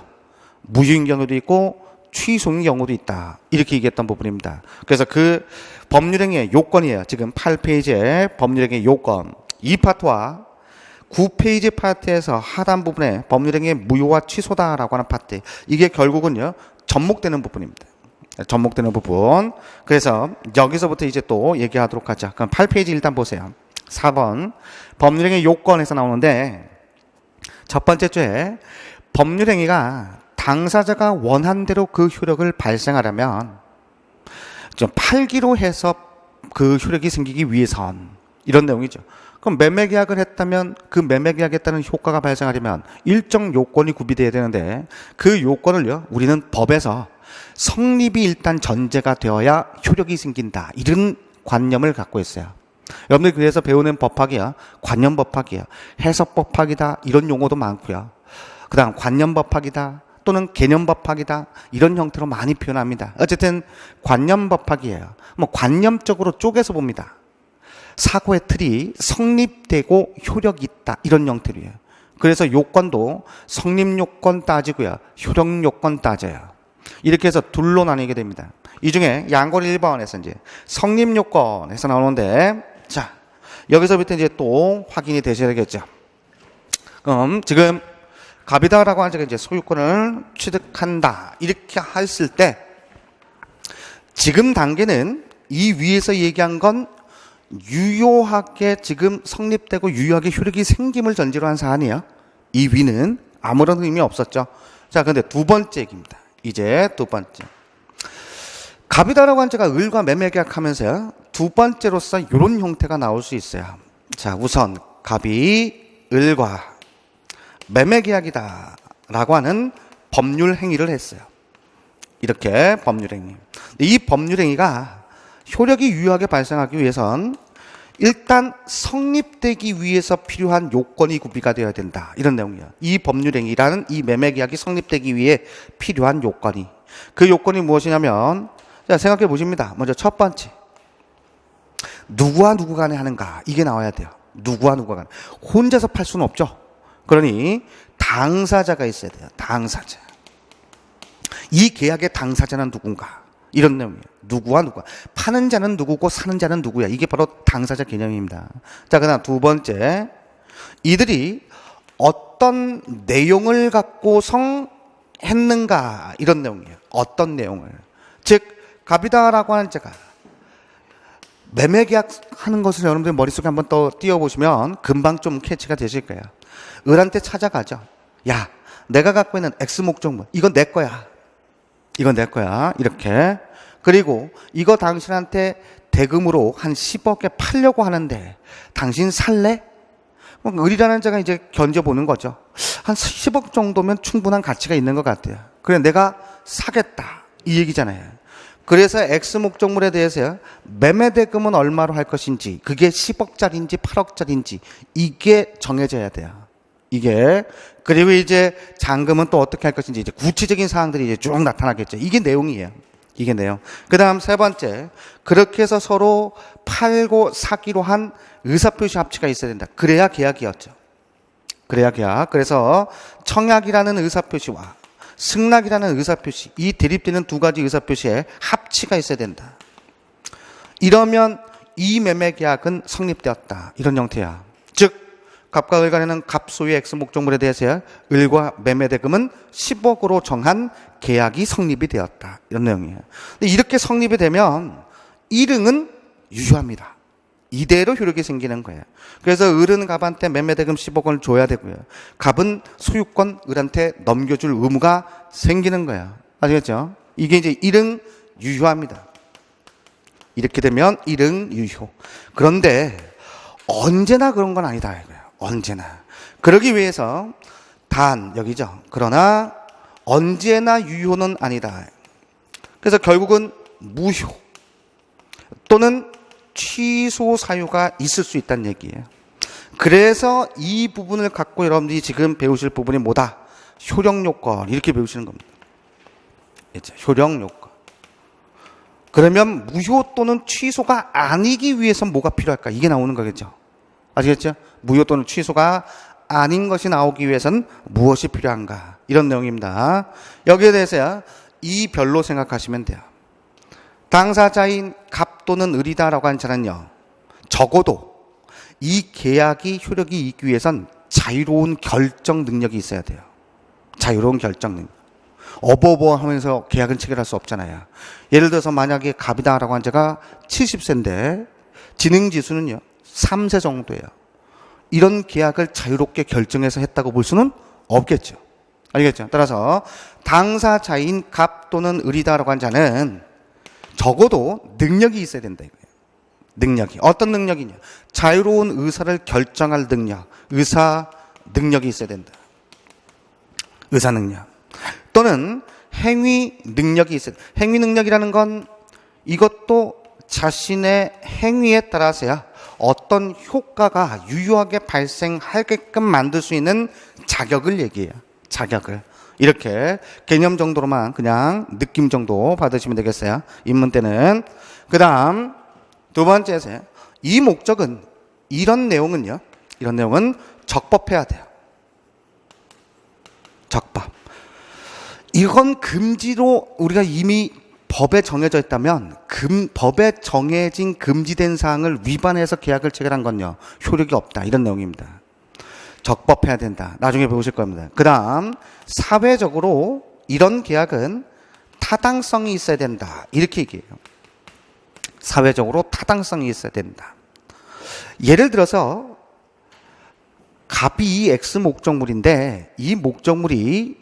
Speaker 1: 무효인 경우도 있고 취소인 경우도 있다, 이렇게 얘기했던 부분입니다. 그래서 그 법률행위의 요건이에요. 지금 8페이지의 법률행위의 요건, 이 파트와 9페이지 파트에서 하단 부분에 법률행위의 무효와 취소다라고 하는 파트, 이게 결국은요 접목되는 부분입니다. 접목되는 부분. 그래서 여기서부터 이제 또 얘기하도록 하죠. 그럼 8페이지 일단 보세요. 4번 법률행위 요건에서 나오는데, 첫 번째 주에 법률행위가 당사자가 원한 대로 그 효력을 발생하려면 좀 팔기로 해서 그 효력이 생기기 위해선, 이런 내용이죠. 그럼 매매계약을 했다면 그 매매계약에 따른 효과가 발생하려면 일정 요건이 구비되어야 되는데, 그 요건을요 우리는 법에서 성립이 일단 전제가 되어야 효력이 생긴다, 이런 관념을 갖고 있어요. 여러분들 그래서 배우는 법학이야 관념법학이야, 해석법학이다, 이런 용어도 많고요. 그 다음 관념법학이다 또는 개념법학이다, 이런 형태로 많이 표현합니다. 어쨌든 관념법학이에요. 뭐 관념적으로 쪼개서 봅니다. 사고의 틀이 성립되고 효력이 있다, 이런 형태로요. 그래서 요건도 성립요건 따지고요, 효력요건 따져요. 이렇게 해서 둘로 나뉘게 됩니다. 이 중에 양권 1번에서 이제 성립요건에서 나오는데, 자, 여기서부터 이제 또 확인이 되셔야겠죠. 그럼 지금 갑이다라고 하는 제가 이제 소유권을 취득한다, 이렇게 했을 때, 지금 단계는 이 위에서 얘기한 건 유효하게 지금 성립되고 유효하게 효력이 생김을 전제로 한 사안이에요. 이 위는 아무런 의미 없었죠. 자, 근데 두 번째 얘기입니다. 이제 두 번째. 갑이다라고 한 제가 을과 매매 계약하면서요, 두 번째로서 이런 형태가 나올 수 있어요. 자, 우선 갑이 을과 매매 계약이다 라고 하는 법률 행위를 했어요. 이렇게 법률 행위. 이 법률 행위가 효력이 유효하게 발생하기 위해선 일단 성립되기 위해서 필요한 요건이 구비가 되어야 된다, 이런 내용이에요. 이 법률 행위라는 이 매매 계약이 성립되기 위해 필요한 요건이, 그 요건이 무엇이냐면, 자, 생각해 보십니다. 먼저 첫 번째, 누구와 누구 간에 하는가, 이게 나와야 돼요. 누구와 누구가 간에. 혼자서 팔 수는 없죠. 그러니 당사자가 있어야 돼요. 당사자. 이 계약의 당사자는 누군가, 이런 내용이에요. 누구와 누가. 파는 자는 누구고 사는 자는 누구야. 이게 바로 당사자 개념입니다. 자, 그다음 두 번째, 이들이 어떤 내용을 갖고 했는가, 이런 내용이에요. 어떤 내용을. 즉 갑이다라고 하는 자가 매매 계약하는 것을 여러분들 머릿속에 한번 또 띄워보시면 금방 좀 캐치가 되실 거예요. 을한테 찾아가죠. 야, 내가 갖고 있는 X 목적물, 이건 내 거야. 이건 내 거야. 이렇게. 그리고 이거 당신한테 대금으로 한 10억에 팔려고 하는데 당신 살래? 을이라는 자가 이제 견뎌보는 거죠. 한 10억 정도면 충분한 가치가 있는 것 같아요. 그래, 내가 사겠다, 이 얘기잖아요. 그래서 X 목적물에 대해서 매매 대금은 얼마로 할 것인지, 그게 10억짜리인지 8억짜리인지 이게 정해져야 돼요. 이게. 그리고 이제 잔금은 또 어떻게 할 것인지, 이제 구체적인 사항들이 이제 쭉 나타나겠죠. 이게 내용이에요. 이게 내용. 그 다음 세 번째, 그렇게 해서 서로 팔고 사기로 한 의사표시 합치가 있어야 된다. 그래야 계약이었죠. 그래야 계약. 그래서 청약이라는 의사표시와 승낙이라는 의사표시, 이 대립되는 두 가지 의사표시에 합치가 있어야 된다. 이러면 이 매매 계약은 성립되었다, 이런 형태야. 즉 갑과 을 간에는 갑 소유의 X 목적물에 대해서 을과 매매 대금은 10억으로 정한 계약이 성립이 되었다, 이런 내용이에요. 근데 이렇게 성립이 되면 1응은 유효합니다. 이대로 효력이 생기는 거예요. 그래서 을은 갑한테 매매 대금 10억을 줘야 되고요, 갑은 소유권 을한테 넘겨줄 의무가 생기는 거예요. 아시겠죠? 이게 이제 1응 유효합니다. 이렇게 되면 1응 유효. 그런데 언제나 그런 건 아니다 이거예요. 언제나. 그러기 위해서 단, 여기죠. 그러나 언제나 유효는 아니다. 그래서 결국은 무효 또는 취소 사유가 있을 수 있다는 얘기예요. 그래서 이 부분을 갖고 여러분들이 지금 배우실 부분이 뭐다? 효력요건 이렇게 배우시는 겁니다. 이제 효력요건. 그러면 무효 또는 취소가 아니기 위해서는 뭐가 필요할까? 이게 나오는 거겠죠. 아시겠죠? 무효 또는 취소가 아닌 것이 나오기 위해서는 무엇이 필요한가? 이런 내용입니다. 여기에 대해서 이 별로 생각하시면 돼요. 당사자인 갑 또는 을이다라고 한 자는요, 적어도 이 계약이 효력이 있기 위해선 자유로운 결정 능력이 있어야 돼요. 자유로운 결정 능력. 어버버 하면서 계약은 체결할 수 없잖아요. 예를 들어서 만약에 갑이다라고 한 자가 70세인데 지능지수는요 3세 정도예요. 이런 계약을 자유롭게 결정해서 했다고 볼 수는 없겠죠. 알겠죠? 따라서 당사자인 갑 또는 을이다라고 한 자는 적어도 능력이 있어야 된다 이거예요. 능력이. 어떤 능력이냐? 자유로운 의사를 결정할 능력. 의사 능력이 있어야 된다. 의사 능력. 또는 행위 능력이 있어야 된다. 행위 능력이라는 건 이것도 자신의 행위에 따라서야 어떤 효과가 유효하게 발생하게끔 만들 수 있는 자격을 얘기해요. 자격을. 이렇게 개념 정도로만 그냥 느낌 정도 받으시면 되겠어요. 입문 때는. 그 다음 두 번째에서 이 목적은 이런 내용은요. 이런 내용은 적법해야 돼요. 적법. 이건 금지로 우리가 이미 법에 정해져 있다면 법에 정해진 금지된 사항을 위반해서 계약을 체결한 건요. 효력이 없다. 이런 내용입니다. 적법해야 된다. 나중에 배우실 겁니다. 그 다음 사회적으로 이런 계약은 타당성이 있어야 된다. 이렇게 얘기해요. 사회적으로 타당성이 있어야 된다. 예를 들어서 갑이 X 목적물인데 이 목적물이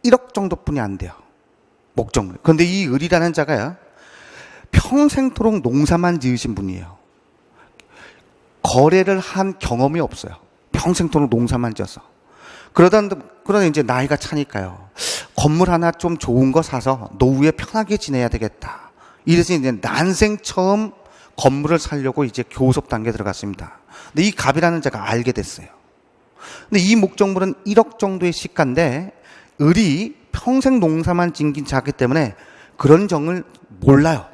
Speaker 1: 1억 정도뿐이 안 돼요. 목적물. 그런데 이 을이라는 자가요. 평생토록 농사만 지으신 분이에요. 거래를 한 경험이 없어요. 평생토록 농사만 지어서. 그러다 이제 나이가 차니까요. 건물 하나 좀 좋은 거 사서 노후에 편하게 지내야 되겠다. 이래서 이제 난생 처음 건물을 사려고 이제 교섭 단계에 들어갔습니다. 근데 이 갑이라는 자가 알게 됐어요. 근데 이 목적물은 1억 정도의 시가인데 을이 평생 농사만 짓긴 자기 때문에 그런 정을 몰라요.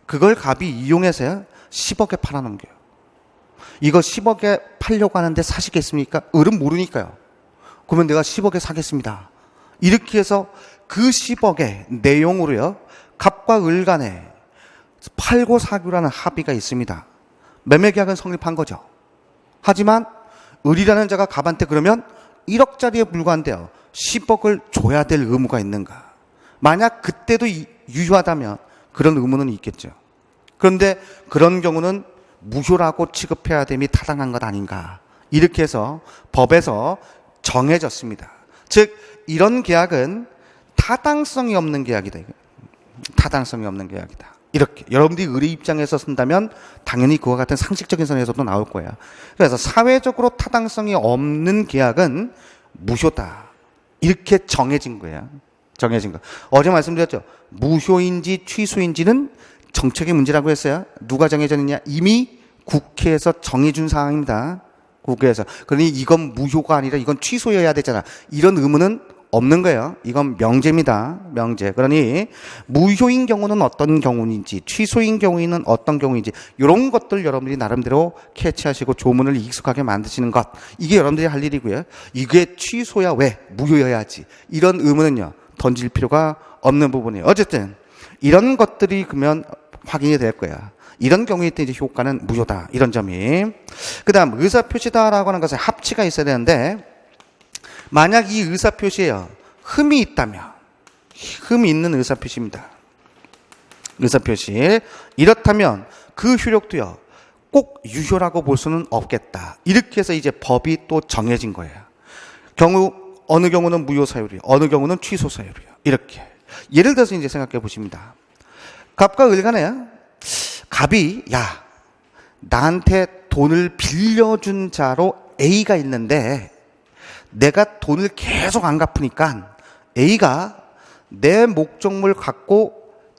Speaker 1: 그걸 갑이 이용해서 10억에 팔아넘겨요. 이거 10억에 팔려고 하는데 사시겠습니까? 을은 모르니까요. 그러면 내가 10억에 사겠습니다. 이렇게 해서 그 10억의 내용으로요. 갑과 을 간에 팔고 사기라는 합의가 있습니다. 매매계약은 성립한 거죠. 하지만 을이라는 자가 갑한테 그러면 1억짜리에 불과한데요. 10억을 줘야 될 의무가 있는가? 만약 그때도 유효하다면 그런 의무는 있겠죠. 그런데 그런 경우는 무효라고 취급해야 됨이 타당한 것 아닌가? 이렇게 해서 법에서 정해졌습니다. 즉 이런 계약은 타당성이 없는 계약이다. 타당성이 없는 계약이다. 이렇게 여러분들이 을의 입장에서 쓴다면 당연히 그와 같은 상식적인 선에서도 나올 거예요. 그래서 사회적으로 타당성이 없는 계약은 무효다. 이렇게 정해진 거예요. 정해진 거. 어제 말씀드렸죠. 무효인지 취소인지는 정책의 문제라고 했어요. 누가 정해졌느냐? 이미 국회에서 정해준 사항입니다. 국회에서. 그러니 이건 무효가 아니라 이건 취소여야 되잖아. 이런 의무는 없는 거예요. 이건 명제입니다. 명제. 그러니 무효인 경우는 어떤 경우인지, 취소인 경우에는 어떤 경우인지 이런 것들 여러분들이 나름대로 캐치하시고 조문을 익숙하게 만드시는 것. 이게 여러분들이 할 일이고요. 이게 취소야 왜? 무효여야지. 이런 의무는요. 던질 필요가 없는 부분이에요. 어쨌든 이런 것들이 그러면 확인이 될 거야. 이런 경우에 이제 효과는 무효다. 이런 점이. 그 다음 의사표시다라고 하는 것에 합치가 있어야 되는데 만약 이 의사표시에요. 흠이 있다면 흠이 있는 의사표시입니다. 의사표시. 이렇다면 그 효력도요. 꼭 유효라고 볼 수는 없겠다. 이렇게 해서 이제 법이 또 정해진 거예요. 어느 경우는 무효 사유리요. 어느 경우는 취소 사유리요. 이렇게. 예를 들어서 이제 생각해 보십니다. 갑과 을 간에 갑이 나한테 돈을 빌려준 자로 A가 있는데 내가 돈을 계속 안 갚으니까 A가 내 목적물 갖고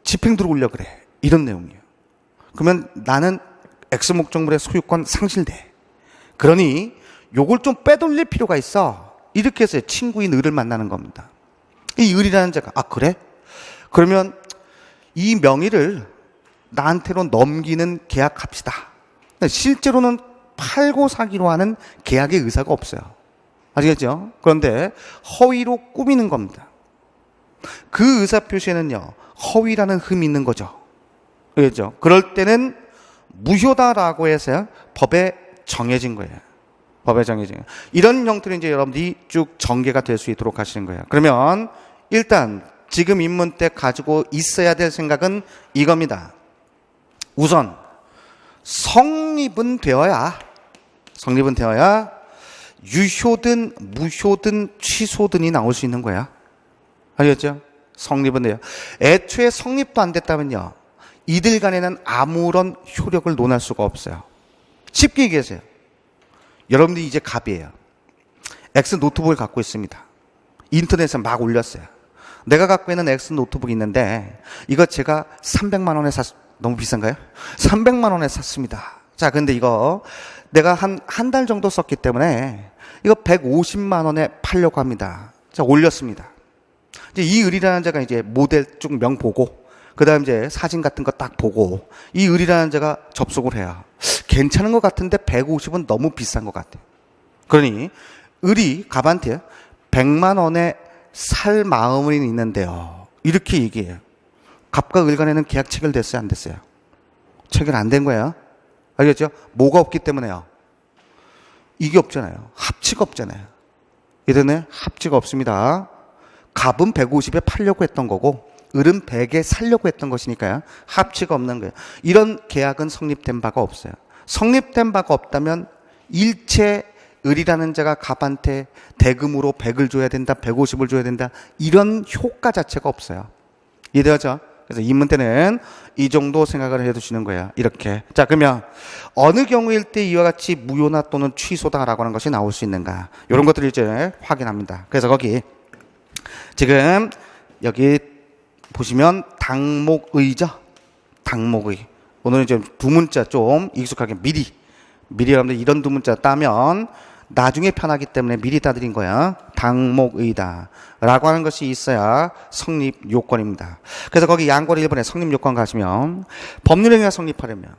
Speaker 1: 집행 들어오려 그래. 이런 내용이에요. 그러면 나는 X 목적물의 소유권 상실돼. 그러니 요걸 좀 빼돌릴 필요가 있어. 이렇게 해서 친구인 을을 만나는 겁니다. 이 을이라는 자가 그래? 그러면 이 명의를 나한테로 넘기는 계약합시다. 실제로는 팔고 사기로 하는 계약의 의사가 없어요. 아시겠죠? 그런데 허위로 꾸미는 겁니다. 그 의사 표시에는요, 허위라는 흠이 있는 거죠. 그렇죠? 그럴 때는 무효다라고 해서 법에 정해진 거예요. 법에 정해진 거예요. 이런 형태로 이제 여러분들이 쭉 전개가 될 수 있도록 하시는 거예요. 그러면 일단 지금 입문 때 가지고 있어야 될 생각은 이겁니다. 우선 성립은 되어야 유효든 무효든 취소든이 나올 수 있는 거야. 알겠죠? 성립은 돼요. 애초에 성립도 안 됐다면요, 이들 간에는 아무런 효력을 논할 수가 없어요. 쉽게 얘기하세요. 여러분들이 이제 갑이에요. X 노트북을 갖고 있습니다. 인터넷에 막 올렸어요. 내가 갖고 있는 X 노트북이 있는데 이거 제가 300만 원에 너무 비싼가요? 300만 원에 샀습니다. 자, 근데 이거 내가 한 달 정도 썼기 때문에 이거 150만 원에 팔려고 합니다. 자, 올렸습니다. 이제 이 을이라는 자가 이제 모델 쭉 명 보고, 그 다음 이제 사진 같은 거 딱 보고, 이 을이라는 자가 접속을 해요. 괜찮은 것 같은데 150은 너무 비싼 것 같아요. 그러니 을이 갑한테 100만 원에 살 마음은 있는데요, 이렇게 얘기해요. 갑과 을 간에는 계약 체결됐어요, 안 됐어요? 체결 안 된 거예요. 알겠죠? 뭐가 없기 때문에요? 이게 없잖아요. 합치가 없잖아요. 이러네, 합치가 없습니다. 갑은 150에 팔려고 했던 거고 을은 100에 살려고 했던 것이니까요, 합치가 없는 거예요. 이런 계약은 성립된 바가 없어요. 성립된 바가 없다면 일체 을이라는 자가 갑한테 대금으로 100을 줘야 된다, 150을 줘야 된다, 이런 효과 자체가 없어요. 이해되죠? 그래서 입문 때는 이 정도 생각을 해두시는 거예요. 이렇게. 자, 그러면 어느 경우일 때 이와 같이 무효나 또는 취소다라고 하는 것이 나올 수 있는가, 이런 것들을 이제 확인합니다. 그래서 거기 지금 여기 보시면 당목의죠. 당목의. 오늘은 이제 두 문자 좀 익숙하게 미리 여러분들 이런 두 문자 따면 나중에 편하기 때문에 미리 따드린 거야. 당목의다 라고 하는 것이 있어야 성립 요건입니다. 그래서 거기 양권 1번에 성립 요건 가시면 법률행위가 성립하려면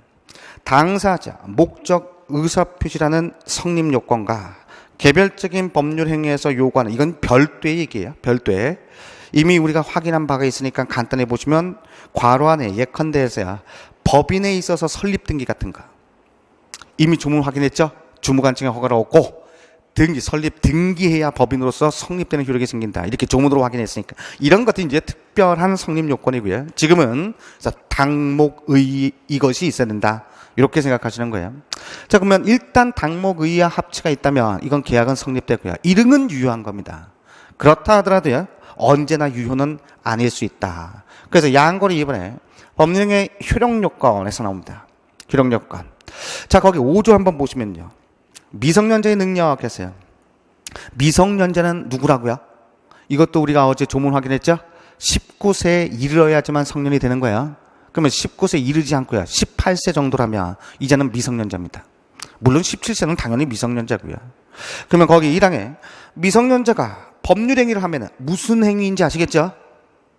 Speaker 1: 당사자, 목적, 의사표시라는 성립 요건과 개별적인 법률행위에서 요구하는, 이건 별도의 얘기예요. 별도의. 이미 우리가 확인한 바가 있으니까 간단히 보시면 괄호 안에 예컨대에서야 법인에 있어서 설립등기 같은 거 이미 조문 확인했죠? 주무관청의 허가를 얻고 등기, 설립, 등기해야 법인으로서 성립되는 효력이 생긴다. 이렇게 조문으로 확인했으니까 이런 것들이 이제 특별한 성립 요건이고요. 지금은 당목의 이것이 있어야 된다, 이렇게 생각하시는 거예요. 자, 그러면 일단 당목의와 합치가 있다면 이건 계약은 성립되고요. 이름은 유효한 겁니다. 그렇다 하더라도요, 언제나 유효는 아닐 수 있다. 그래서 양권이 이번에 법령의 효력요건에서 나옵니다. 효력요건. 자, 거기 5조 한번 보시면요, 미성년자의 능력에서요, 미성년자는 누구라고요? 이것도 우리가 어제 조문 확인했죠? 19세에 이르러야지만 성년이 되는 거예요. 그러면 19세 이르지 않고요, 18세 정도라면 이제는 미성년자입니다. 물론 17세는 당연히 미성년자고요. 그러면 거기 1항에 미성년자가 법률행위를 하면 무슨 행위인지 아시겠죠?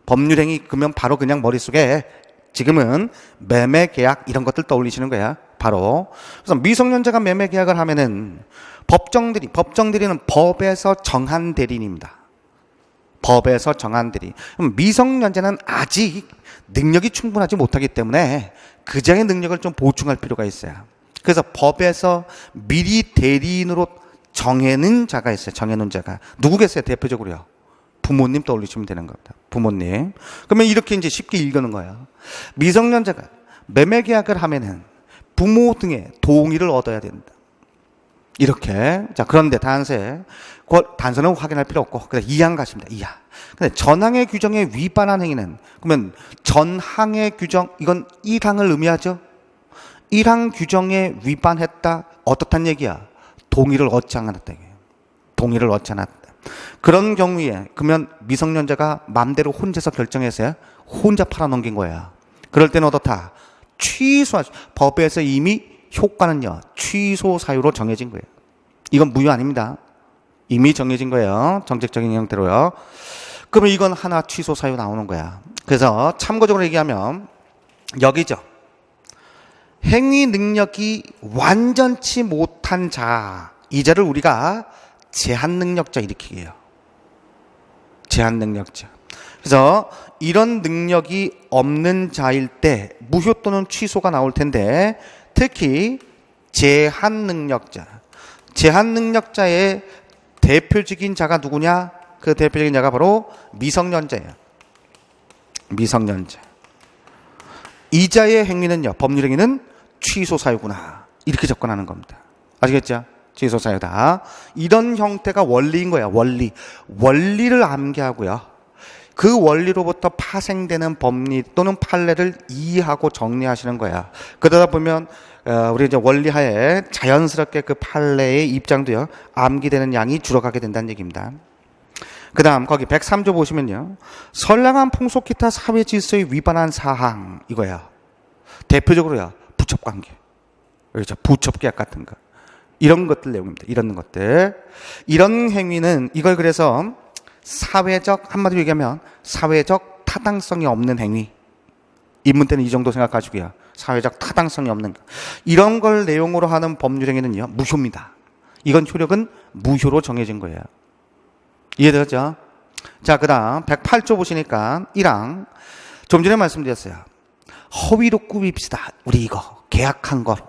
Speaker 1: 법률행위 그러면 바로 그냥 머릿속에 지금은 매매계약 이런 것들 떠올리시는 거야. 바로. 그래서 미성년자가 매매계약을 하면은 법정대리는 법에서 정한 대리인입니다. 법에서 정한 대리. 그럼 미성년자는 아직 능력이 충분하지 못하기 때문에 그자의 능력을 좀 보충할 필요가 있어요. 그래서 법에서 미리 대리인으로 정해놓은 자가 있어요. 정해놓은 자가. 누구겠어요? 대표적으로요. 부모님 떠올리시면 되는 겁니다. 부모님. 그러면 이렇게 이제 쉽게 읽는 거예요. 미성년자가 매매 계약을 하면은 부모 등의 동의를 얻어야 된다. 이렇게. 자, 그런데 단서는 확인할 필요 없고, 그래서 2항 가십니다. 2항. 근데 전항의 규정에 위반한 행위는, 그러면 전항의 규정, 이건 1항을 의미하죠? 1항 규정에 위반했다. 어떻단 얘기야? 동의를 얻지 않았다. 동의를 얻지 않았다. 그런 경우에 그러면 미성년자가 맘대로 혼자서 결정해서 혼자 팔아넘긴 거야. 그럴 때는 어떻다? 법에서 이미 효과는요, 취소 사유로 정해진 거예요. 이건 무효 아닙니다. 이미 정해진 거예요. 정책적인 형태로요. 그러면 이건 하나 취소 사유 나오는 거야. 그래서 참고적으로 얘기하면 여기죠. 행위 능력이 완전치 못한 자, 이 자를 우리가 제한 능력자 이렇게 해요. 제한 능력자. 그래서 이런 능력이 없는 자일 때 무효 또는 취소가 나올 텐데, 특히 제한 능력자. 제한 능력자의 대표적인 자가 누구냐? 그 대표적인 자가 바로 미성년자예요. 미성년자. 이 자의 행위는요, 법률 행위는 취소 사유구나. 이렇게 접근하는 겁니다. 아시겠죠? 취소 사유다. 이런 형태가 원리인 거야. 원리를 암기하고요. 그 원리로부터 파생되는 법리 또는 판례를 이해하고 정리하시는 거야. 그러다 보면 우리 이제 원리하에 자연스럽게 그 판례의 입장도요, 암기되는 양이 줄어가게 된다는 얘기입니다. 그 다음 거기 103조 보시면요, 선량한 풍속 기타 사회 질서에 위반한 사항, 이거야. 대표적으로요, 부첩관계, 그렇죠? 부첩계약 같은 거, 이런 것들 내용입니다. 이런 것들, 이런 행위는 이걸 그래서 사회적, 한마디로 얘기하면 사회적 타당성이 없는 행위. 입문 때는 이 정도 생각하시고요. 사회적 타당성이 없는 것, 이런 걸 내용으로 하는 법률 행위는요, 무효입니다. 이건 효력은 무효로 정해진 거예요. 이해되었죠? 자, 그 다음 108조 보시니까 1항, 좀 전에 말씀드렸어요. 허위로 꾸밉시다. 우리 이거 계약한 거로.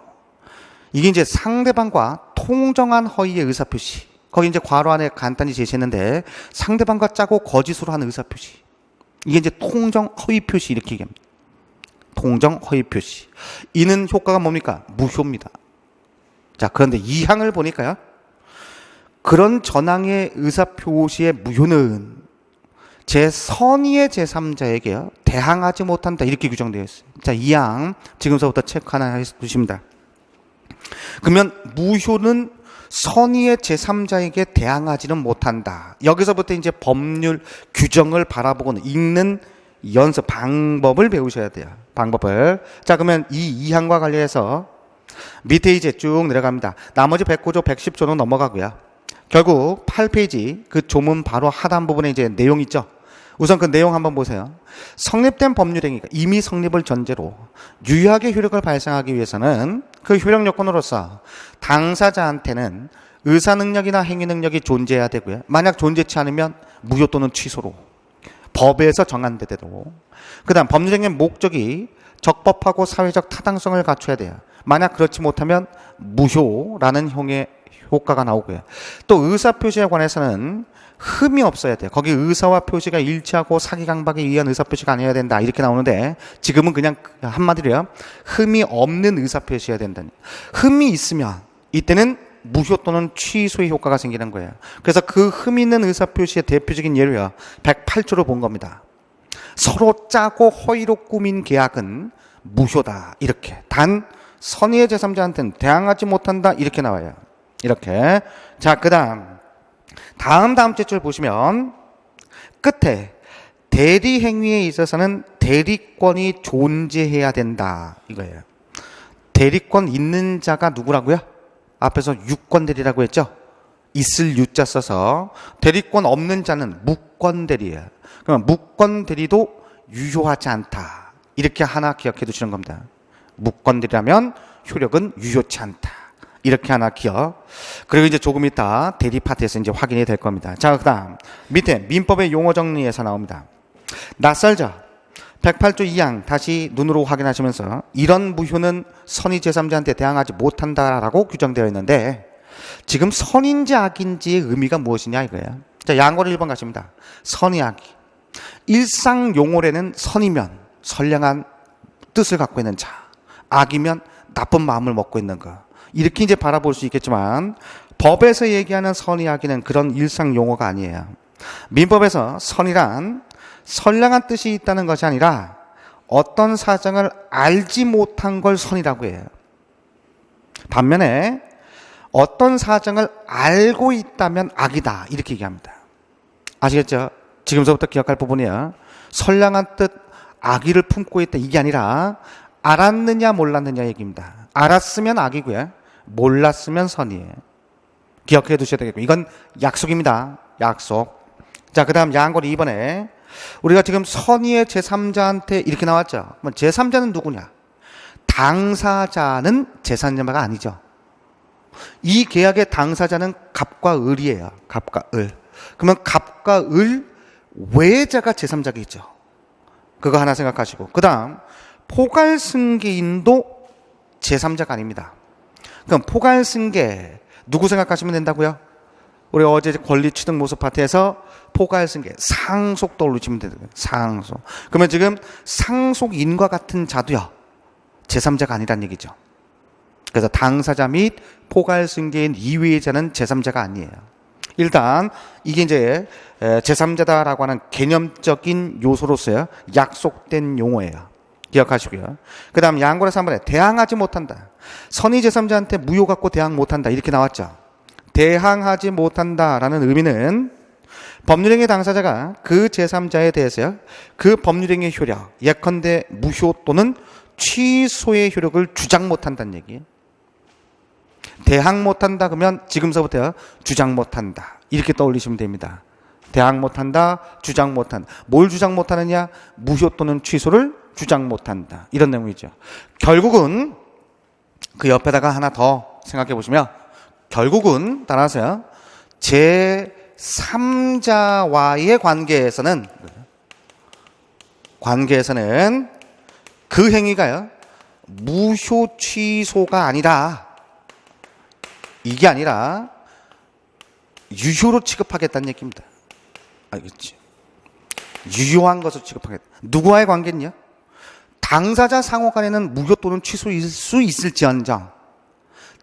Speaker 1: 이게 이제 상대방과 통정한 허위의 의사표시. 거기 이제 괄호 안에 간단히 제시했는데, 상대방과 짜고 거짓으로 하는 의사표시. 이게 이제 통정 허위 표시 이렇게 얘기합니다. 통정 허위 표시. 이는 효과가 뭡니까? 무효입니다. 자, 그런데 2항을 보니까요, 그런 전항의 의사표시의 무효는 제 선의의 제3자에게 대항하지 못한다, 이렇게 규정되어 있어요. 자, 2항 지금서부터 체크 하나 해주십니다. 그러면 무효는 선의의 제3자에게 대항하지는 못한다. 여기서부터 이제 법률 규정을 바라보고는 읽는 연습 방법을 배우셔야 돼요. 방법을. 자, 그러면 이 2항과 관련해서 밑에 이제 쭉 내려갑니다. 나머지 109조, 110조는 넘어가고요. 결국 8페이지 그 조문 바로 하단 부분에 이제 내용 있죠. 우선 그 내용 한번 보세요. 성립된 법률행위가 이미 성립을 전제로 유효하게 효력을 발생하기 위해서는 그 효력 요건으로서 당사자한테는 의사능력이나 행위능력이 존재해야 되고요. 만약 존재치 않으면 무효 또는 취소로, 법에서 정한 대로. 그 다음 법률행위의 목적이 적법하고 사회적 타당성을 갖춰야 돼요. 만약 그렇지 못하면 무효라는 형의 효과가 나오고요. 또 의사표시에 관해서는 흠이 없어야 돼요. 거기 의사와 표시가 일치하고 사기강박에 의한 의사표시가 아니어야 된다, 이렇게 나오는데, 지금은 그냥 한마디로요, 흠이 없는 의사표시여야 된다니. 흠이 있으면 이때는 무효 또는 취소의 효과가 생기는 거예요. 그래서 그 흠 있는 의사표시의 대표적인 예로요, 108조로 본 겁니다. 서로 짜고 허위로 꾸민 계약은 무효다, 이렇게. 단 선의의 제3자한테는 대항하지 못한다, 이렇게 나와요. 이렇게. 자, 그 다음 줄 보시면 끝에 대리 행위에 있어서는 대리권이 존재해야 된다, 이거예요. 대리권 있는 자가 누구라고요? 앞에서 유권 대리라고 했죠? 있을 유자 써서. 대리권 없는 자는 무권 대리예요. 그러면 무권 대리도 유효하지 않다, 이렇게 하나 기억해 두시는 겁니다. 무권 대리라면 효력은 유효치 않다, 이렇게 하나 기억. 그리고 이제 조금 이따 대리 파트에서 이제 확인이 될 겁니다. 자, 그 다음 밑에 민법의 용어 정리에서 나옵니다. 낯설자 108조 2항 다시 눈으로 확인하시면서 이런 무효는 선의 제3자한테 대항하지 못한다라고 규정되어 있는데, 지금 선인지 악인지의 의미가 무엇이냐 이거예요. 자, 양거리 1번 가십니다. 선의 악이. 일상 용어에는 선이면 선량한 뜻을 갖고 있는 자, 악이면 나쁜 마음을 먹고 있는 거, 이렇게 이제 바라볼 수 있겠지만, 법에서 얘기하는 선의 악의는 그런 일상 용어가 아니에요. 민법에서 선이란 선량한 뜻이 있다는 것이 아니라 어떤 사정을 알지 못한 걸 선이라고 해요. 반면에 어떤 사정을 알고 있다면 악이다, 이렇게 얘기합니다. 아시겠죠? 지금서부터 기억할 부분이야. 선량한 뜻 악의를 품고 있다. 이게 아니라 알았느냐 몰랐느냐 얘기입니다. 알았으면 악이고요. 몰랐으면 선이에요. 기억해 두셔야 되겠고, 이건 약속입니다. 약속. 자, 그 다음 양골이 2번에 우리가 지금 선의의 제3자한테 이렇게 나왔죠. 그럼 제3자는 누구냐? 당사자는 제3자가 아니죠. 이 계약의 당사자는 갑과 을이에요. 갑과 을. 그러면 갑과 을 외자가 제3자겠죠. 그거 하나 생각하시고, 그 다음 포괄승계인도 제3자가 아닙니다. 그럼 포괄승계 누구 생각하시면 된다고요? 우리 어제 권리 취득 모습 파트에서 포괄승계 상속 떠올리시면 돼요. 상속. 그러면 지금 상속인과 같은 자도요, 제3자가 아니란 얘기죠. 그래서 당사자 및 포괄승계인 이외의 자는 제3자가 아니에요. 일단 이게 이제 제3자다라고 하는 개념적인 요소로서요 약속된 용어예요. 기억하시고요. 그 다음 양골의 3번에 대항하지 못한다. 선의 제3자한테 무효 갖고 대항 못한다. 이렇게 나왔죠. 대항하지 못한다라는 의미는 법률행위 당사자가 그 제3자에 대해서요 그 법률행위의 효력, 예컨대 무효 또는 취소의 효력을 주장 못한다는 얘기예요. 대항 못한다 그러면 지금서부터 주장 못한다 이렇게 떠올리시면 됩니다. 대항 못한다, 주장 못한다. 뭘 주장 못하느냐? 무효 또는 취소를 주장 못한다. 이런 내용이죠. 결국은 그 옆에다가 하나 더 생각해 보시면, 결국은 따라서요 제3자와의 관계에서는 그 행위가요 무효 취소가 아니라, 이게 아니라 유효로 취급하겠다는 얘기입니다. 알겠지? 유효한 것으로 취급하겠다. 누구와의 관계냐? 당사자 상호 간에는 무효 또는 취소일 수 있을지언정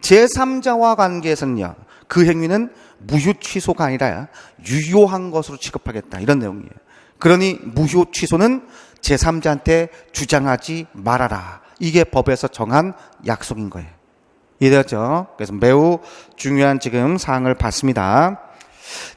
Speaker 1: 제3자와 관계에서는요 그 행위는 무효 취소가 아니라 유효한 것으로 취급하겠다. 이런 내용이에요. 그러니 무효 취소는 제3자한테 주장하지 말아라. 이게 법에서 정한 약속인 거예요. 이해되었죠? 그래서 매우 중요한 지금 사항을 봤습니다.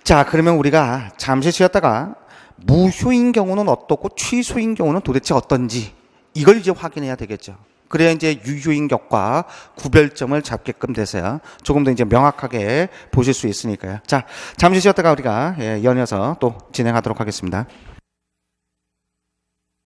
Speaker 1: 자, 그러면 우리가 잠시 쉬었다가 무효인 경우는 어떻고 취소인 경우는 도대체 어떤지 이걸 이제 확인해야 되겠죠. 그래야 이제 유효인 격과 구별점을 잡게끔 돼서요 조금 더 이제 명확하게 보실 수 있으니까요. 자, 잠시 쉬었다가 우리가 연이어서 또 진행하도록 하겠습니다.